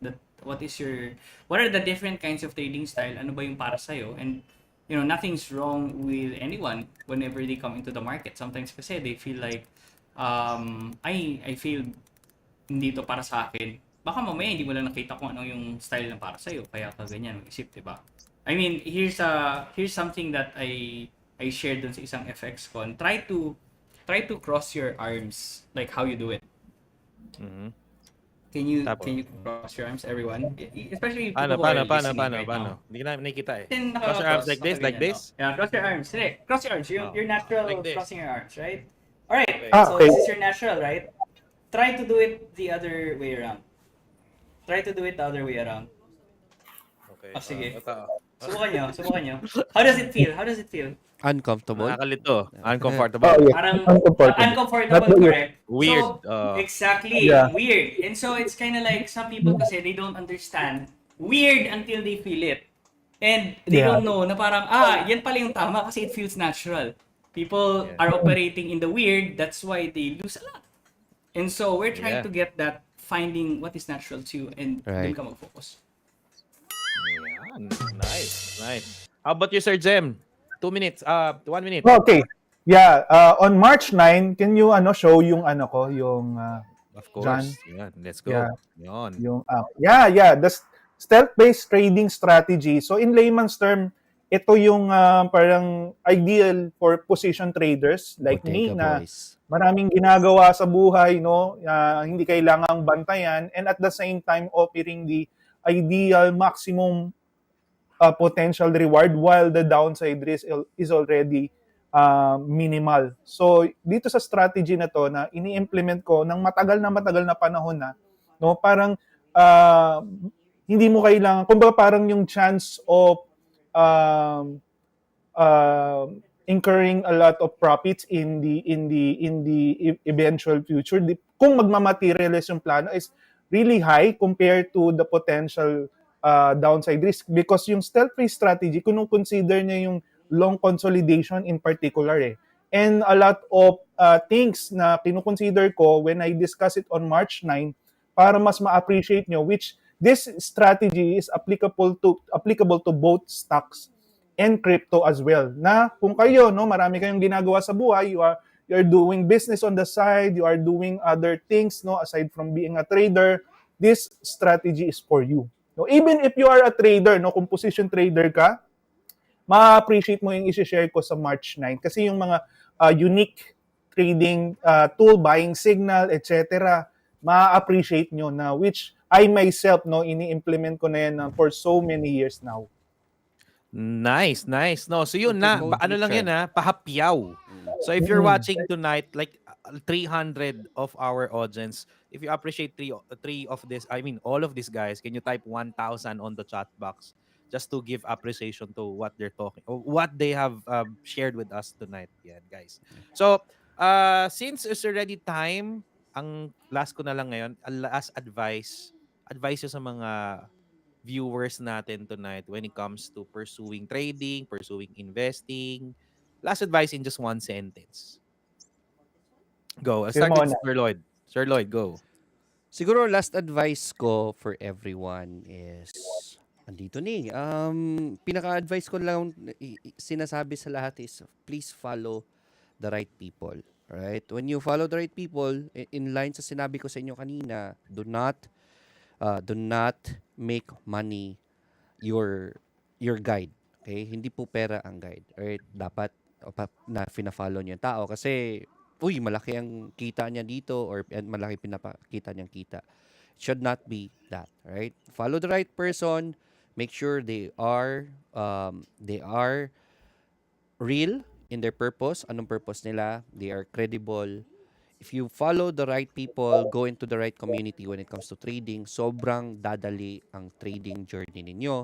What are the different kinds of trading style? Ano ba yung para sa'yo? And, nothing's wrong with anyone whenever they come into the market. Sometimes kasi they feel like, I feel hindi to para sa akin. Baka mamaya hindi mo lang nakita kung ano yung style na para sa'yo, kaya ka ganyan mag-isip, diba? I mean, here's something that I shared dun sa isang FX con. Try to cross your arms like how you do it. Mm-hmm. Can you cross your arms, everyone? Especially people who are listening right now. Hindi na nakikita eh. Cross your arms like this? Yeah, cross your arms. Cross your arms. Your natural like crossing your arms, right? Alright, so okay. this is your natural, right? Try to do it the other way around. Okay. Sige. Subukan nyo. How does it feel? Uncomfortable. Nakakalito. Oh, Uncomfortable. yes. Parang Uncomfortable. Not uncomfortable, the correct? Weird. So, exactly, Yeah. weird. And so it's kind of like some people kasi they don't understand weird until they feel it. And they Yeah. don't know na parang, yan pala yung tama kasi it feels natural. People Yeah. are operating in the weird, that's why they lose a lot. And so we're trying Yeah. to get that, finding what is natural to you and Right. dun ka mag-focus. Yan. Nice. Nice. How about you, Sir Jem? 2 minutes. 1 minute. Okay. Yeah, on March 9, can you show yung yung Of John? course. Yan. Let's Yeah. go. Yon. Yung the stealth-based trading strategy. So in layman's term, ito yung parang ideal for position traders like me Bodega na boys. maraming ginagawa sa buhay, no? Hindi kailangang bantayan, and at the same time offering the ideal maximum potential reward while the downside risk is already minimal. So dito sa strategy na to na ini-implement ko ng matagal na panahon na, no, parang hindi mo kailangan, kumbaga parang yung chance of um, incurring a lot of profits in the eventual future, kung magmamaterialize yung plano, is really high compared to the potential downside risk, because yung stealth-based strategy, consider niya yung long consolidation in particular and a lot of things na kinukonsider ko when I discuss it on March 9 para mas ma-appreciate nyo, which this strategy is applicable to both stocks and crypto as well. Na kung kayo, no, marami kayong ginagawa sa buhay, you're doing business on the side, you are doing other things, no, aside from being a trader, this strategy is for you. No, even if you are a trader, no, kung position trader ka, ma-appreciate mo yung i-share ko sa March 9 kasi yung mga unique trading tool, buying signal, etc., ma-appreciate nyo na, which I myself, no, ini-implement ko na yan for so many years now. Nice, nice. No, so yun Okay, na. mode Ano lang Richard. yan pahapyaw. So if you're watching tonight, like 300 of our audience, if you appreciate three of this, I mean all of these guys, can you type 1,000 on the chat box just to give appreciation to what they're talking, or what they have shared with us tonight, yeah, guys. So since it's already time, ang last ko na lang ngayon, ang last advice ko sa mga viewers natin tonight when it comes to pursuing trading, pursuing investing. Last advice in just one sentence. Go. I'll Sino start with muna? Sir Lloyd. Sir Lloyd, go. Siguro last advice ko for everyone is andito ni. Pinaka-advice ko lang sinasabi sa lahat is please follow the right people. Right? When you follow the right people, in line sa sinabi ko sa inyo kanina, do not make money your guide. Okay? Hindi po pera ang guide. Right? Dapat na fina-follow niyo yung tao kasi malaki ang kita niya dito or malaki pinapakita niyang kita. It should not be that, right? Follow the right person. Make sure they are real in their purpose. Anong purpose nila? They are credible. If you follow the right people, go into the right community when it comes to trading, sobrang dadali ang trading journey ninyo.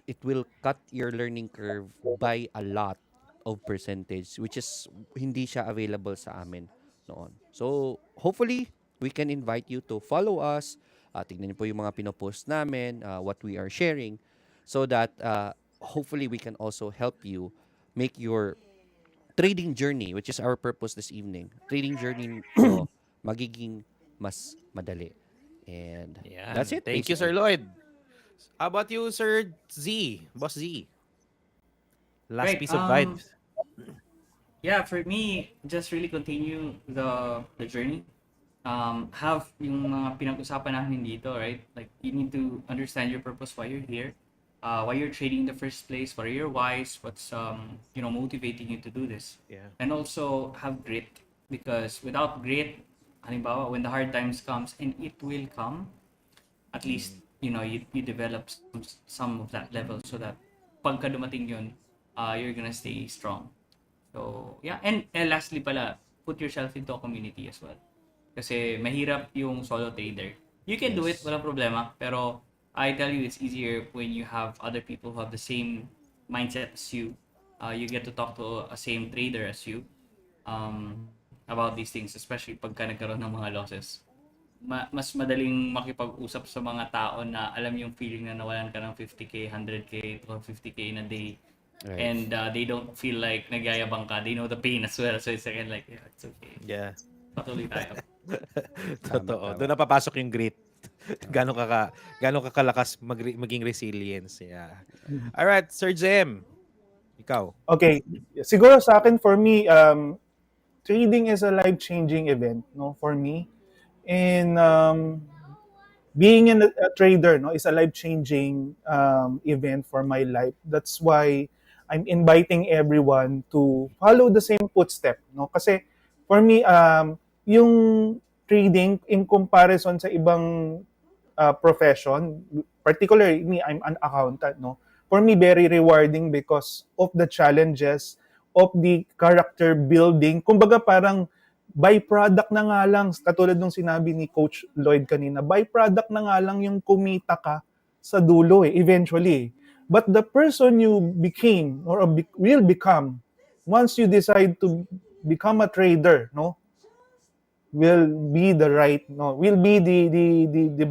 It will cut your learning curve by a lot of percentage, which is hindi siya available sa amin noon. So, hopefully, we can invite you to follow us. Tignan niyo po yung mga pinopost namin, what we are sharing, so that hopefully we can also help you make your trading journey, which is our purpose this evening, trading journey nyo magiging mas madali. And Yeah. that's it. Thank you, Sir basically. Lloyd. How about you, Sir Z? Boss Z. Last Right, piece of advice. Yeah, for me, just really continue the journey. Have yung mga pinag-usapan namin dito, right? Like, you need to understand your purpose, why you're here, why you're trading in the first place, what are your whys, what's motivating you to do this. Yeah. And also have grit, because without grit, halimbawa, when the hard times comes, and it will come, at least you develop some of that level so that pagka dumating yun, you're gonna stay strong. So, yeah. And lastly pala, put yourself into a community as well. Kasi mahirap yung solo trader. You can do it, walang problema. Pero I tell you, it's easier when you have other people who have the same mindset as you. you get to talk to a same trader as you about these things, especially pagka nagkaroon ng mga losses. Mas madaling makipag-usap sa mga tao na alam yung feeling na nawalan ka ng 50k, 100k, 250k in a day. Right. And they don't feel like nagyayabang ka. They know the pain as well. So it's again like, yeah, it's okay. Yeah. Patuloy tayo. Totoo. Tama. Doon na papasok yung grit. Gano'n ka kalakas maging resilience. Yeah. All right, Sir Jem. Ikaw. Okay, siguro sa akin, for me, trading is a life-changing event, no, for me. And being a trader, no, is a life-changing event for my life. That's why I'm inviting everyone to follow the same footstep, no? Kasi for me, yung trading in comparison sa ibang profession, particularly me, I'm an accountant, no? For me, very rewarding because of the challenges of the character building. Kumbaga parang byproduct na nga lang, katulad nung sinabi ni Coach Lloyd kanina, byproduct na nga lang yung kumita ka sa dulo eventually. But the person you became or will become once you decide to become a trader, no, will be the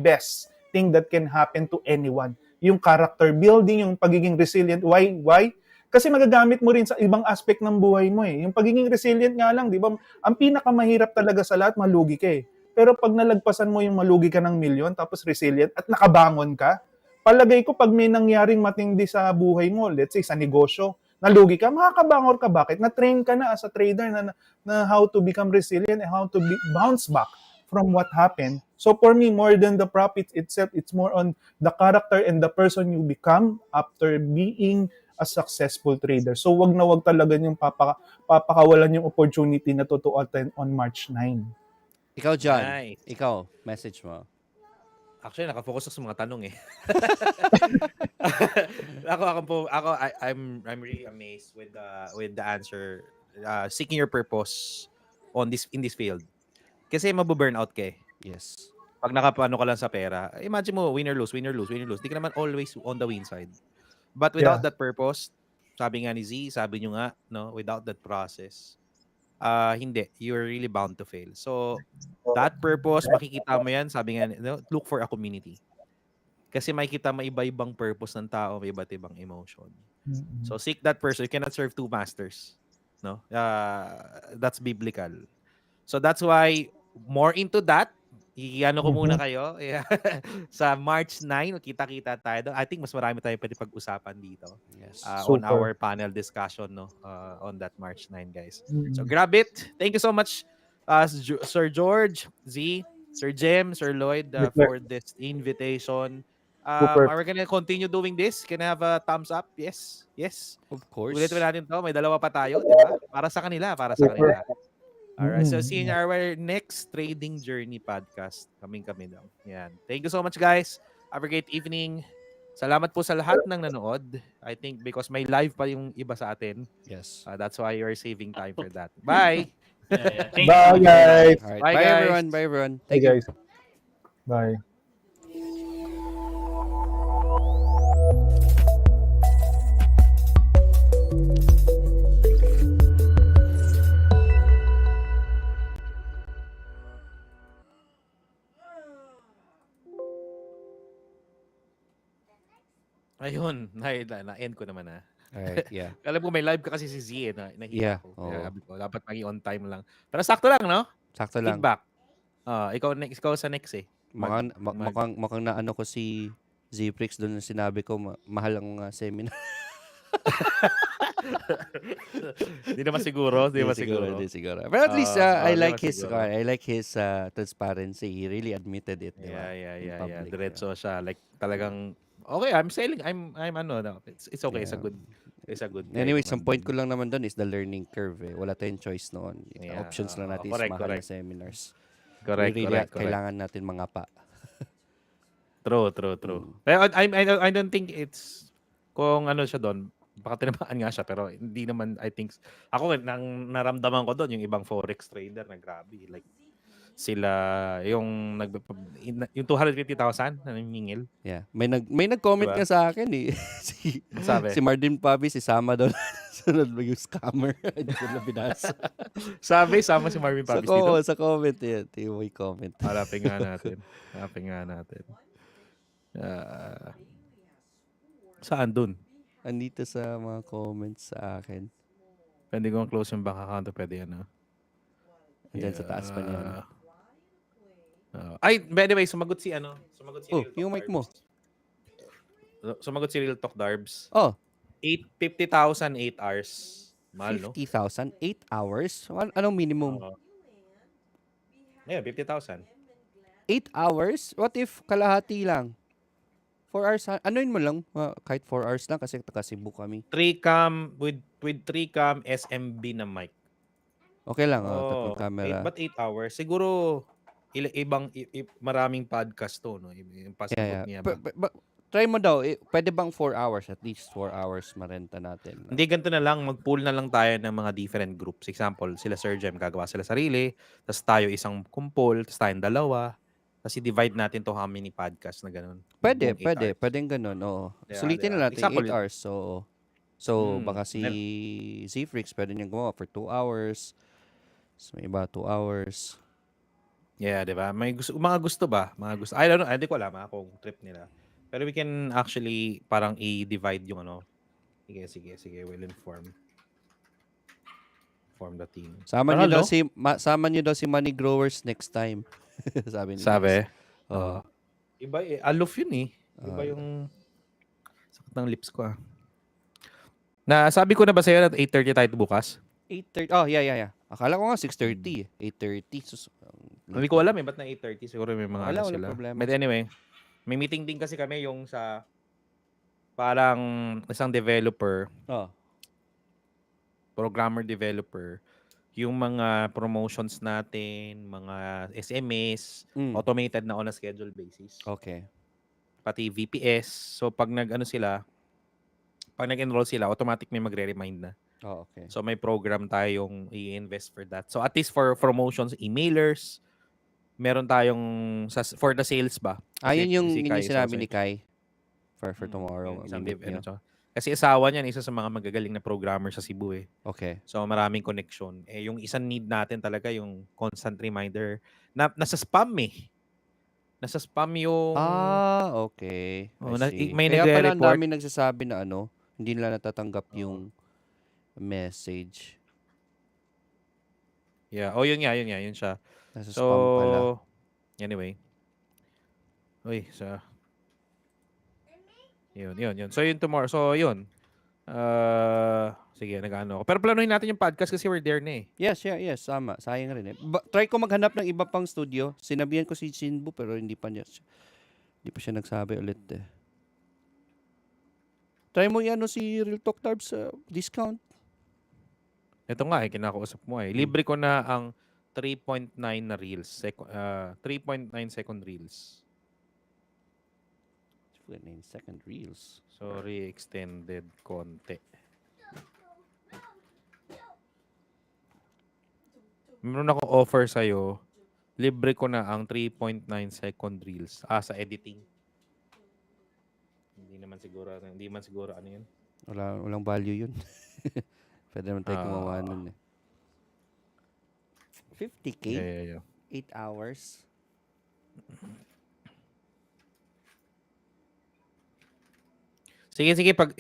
best thing that can happen to anyone. Yung character building, yung pagiging resilient. Why? Kasi magagamit mo rin sa ibang aspect ng buhay mo eh. Yung pagiging resilient nga lang, di ba? Ang pinakamahirap talaga sa lahat, malugi ka eh. Pero pag nalagpasan mo yung malugi ka ng milyon, tapos resilient, at nakabangon ka, palagay ko pag may nangyaring matindi sa buhay mo, let's say sa negosyo, nalugi ka, makakabangon ka. Bakit? Na-train ka na as a trader na how to become resilient and how to bounce back from what happened. So for me, more than the profit itself, it's more on the character and the person you become after being a successful trader. So wag na wag talaga yung papakawalan yung opportunity na to attend on March 9. Ikaw, John. Nice. Ikaw, message mo. Actually, nakafocus ako sa mga tanong eh. I'm really amazed with the answer. Seeking your purpose in this field. Kasi mabu-burnout ka eh. Yes. Pag nakapano ka lang sa pera, imagine mo, win or lose. Di ka naman always on the win side. But without that purpose, sabi nga ni Z, sabi nyo nga, no, without that process, hindi, you're really bound to fail. So, that purpose, makikita mo yan, sabi nga, no, look for a community. Kasi makikita mo iba-ibang purpose ng tao, may iba't ibang emotion. So, seek that person. You cannot serve two masters. No? That's biblical. So, that's why, more into that, iano ko muna kayo. Sa March 9, kita-kita tayo doon. I think mas marami tayo pwede pag-usapan dito. Yes. On our panel discussion, no, on that March 9, guys. So grab it. Thank you so much, Sir George, Z, Sir Jem, Sir Lloyd, for this invitation. Are we gonna continue doing this? Can I have a thumbs up? Yes. Of course. Ulit natin to. May dalawa pa tayo, di ba? Para sa kanila. Alright, so see you in our next Trading Journey podcast. Kami daw. Yan. Thank you so much, guys. Have a great evening. Salamat po sa lahat ng nanood. I think because may live pa yung iba sa atin. Yes. That's why you're saving time for that. Bye! Yeah. Thank Bye, you. guys. All right. Bye, Bye, guys. everyone. Bye, everyone. Hey, Thank you. guys. Bye. Ayun, na-end ko naman na. All right. Yeah. Alam ko may live ka kasi si Z eh, Yeah, nahiya ko. oo. Kaya sabi ko, dapat maging on time lang. Pero sakto lang, no? Sakto lang. Feedback. Ikaw sa next eh. Mukhang na ano ko si Zprix doon na sinabi ko mahal ang seminar. Hindi naman siguro. Hindi siguro. But at least I like his transparency. He really admitted it. Diba? In Yeah. public, Diretso siya. Like talagang okay, I'm selling. I'm ano, no. It's okay. Yeah. It's a good. Anyway, some point ko lang naman doon is the learning curve. Wala tayong choice noon. Yeah, Options lang natin is correct, mahal correct. na seminars. Correct. Kailangan natin mga pa. True. Pero I don't think it's kung ano siya doon. Baka tinamaan nga siya pero hindi naman I think ako nang naramdaman ko doon yung ibang forex trader na grabe like sila yung 250,000 na namingil. Yeah. May nag-comment Diba? nga sa akin eh. Sabi? si Martin Pabi, si Sama doon. Sunod mo yung scammer. Hindi ko na binasa. Sabi, sama si Marvin Pavis dito. Sa comment yan. Yung may comment. Hanapin nga natin. Hanapin nga natin. Ah, saan dun? Andito sa mga comments sa akin. Pwede kong close yung bank account. Pwede yan, Andyan sa taas pa niyan. Ay, by the way, sumagot si Oh, Real Talk yung mic mo. Darbs. Sumagot si Real Talk Darbs. Oh, 50,000, 8 hours. Mahal, no? 50,000, 8 hours? Anong minimum? Oo. Yeah, 50,000. 8 hours? What if kalahati lang? 4 hours? Anoin mo lang? Kahit 4 hours lang kasi taga Cebu kami. 3 cam with 3 cam SMB na mic. Okay lang, Oh, tatlong camera. But 8 hours. Siguro maraming podcast to, no? Yung pasagot niya ba? Try mo daw, pwede bang 4 hours? At least 4 hours marenta natin. Hindi, ganito na lang. Mag-pool na lang tayo ng mga different groups. Example, sila Sir Jem, gagawa sila sarili. Tapos tayo isang kumpol. Tapos tayong dalawa. Tapos i-divide natin to how many podcast na ganun. Pwede, Buong 8 hours. pwedeng ganun. Oo. Yeah, Sulitin na natin, Example, 8 hours. So baka si meron. Z-Freaks pwede niyang gumawa for 2 hours. So, may iba 2 hours. Yeah, di ba? May mga gusto ba? Mga gusto. I don't know. Hindi ko alam kung trip nila. Pero we can actually parang i-divide yung ano. Sige. We'll inform the team. Sama Tagal, niyo daw si Money Growers next time. Sabi ni Sabi? Liz. Oo. Iba aloof yun eh. Iba yung sakit ng lips ko Sabi ko na ba sa'yo na 8:30 tayo bukas? 8:30. Oh, yeah. Akala ko nga 6:30 eh. 8:30. Hindi ko alam ba't na 8:30? Siguro may mga Wala sila. problema. But anyway, may meeting din kasi kami yung sa parang isang developer, programmer developer, yung mga promotions natin, mga SMS, automated na on a schedule basis. Okay. Pati VPS. So pag nag-enroll sila, automatic may magre-remind na. Oh, okay. So may program tayong i-invest for that. So at least for promotions, emailers, meron tayong for the sales ba? Yun yung Kai, sinabi ni Kai for tomorrow. Kasi asawa niya, isa sa mga magagaling na programmer sa Cebu eh. Okay. So maraming connection. Yung isang need natin talaga yung constant reminder. Nasa spam eh. Nasa spam yung... Okay. May Kaya pala ang nagre-report. dami nagsasabi na hindi nila natatanggap yung message. Yeah. Yun siya. Nasa spam pala. Anyway. Yun. So, yun tomorrow. So, yun. Sige, nag-ano ako. Pero planuhin natin yung podcast kasi we're there na eh. Yes. Sama. Sayang rin eh. Try ko maghanap ng iba pang studio. Sinabihan ko si Sinbu pero hindi pa siya nagsabi ulit eh. Try mo yan si Real Talk Darbs discount. Ito nga kinakausap mo eh. Libre ko na ang 3.9 na reels. 3.9 second reels. 9 second reels. Sorry, extended konti. Meron akong offer sa'yo. Libre ko na ang 3.9 second reels. Sa editing. Hindi man siguro ano yun. Walang value yun. Pwede naman tayo gumawa nun eh. 50K? Yeah. 8 hours? Sige. Pag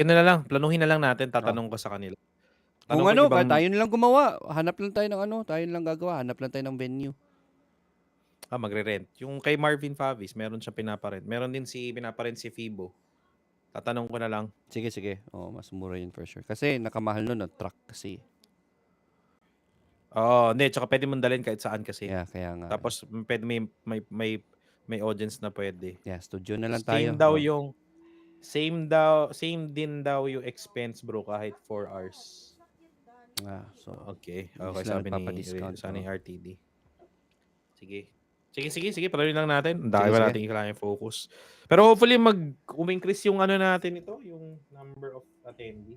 planuhin na lang natin. Tatanong ko sa kanila. Kung tayo nilang gumawa. Hanap lang tayo ng tayo nilang gagawa. Hanap lang tayo ng venue. Magre-rent. Yung kay Marvin Favis, meron siya pinaparent. Meron din pinaparent si Fibo. Tatanong ko na lang. Sige. Mas mura yun for sure. Kasi nakamahal nun, truck kasi. Hindi. Tsaka pwede mong dalhin kahit saan kasi. Yeah, kaya nga. Tapos pwede may audience na pwede. Yeah, studio na lang tayo. Same din daw yung expense bro kahit 4 hours. Okay, sabi ni RTD. Sige, patuloy lang natin. Ang dami natin kailangan focus. Pero hopefully mag-increase yung natin ito, yung number of attendees.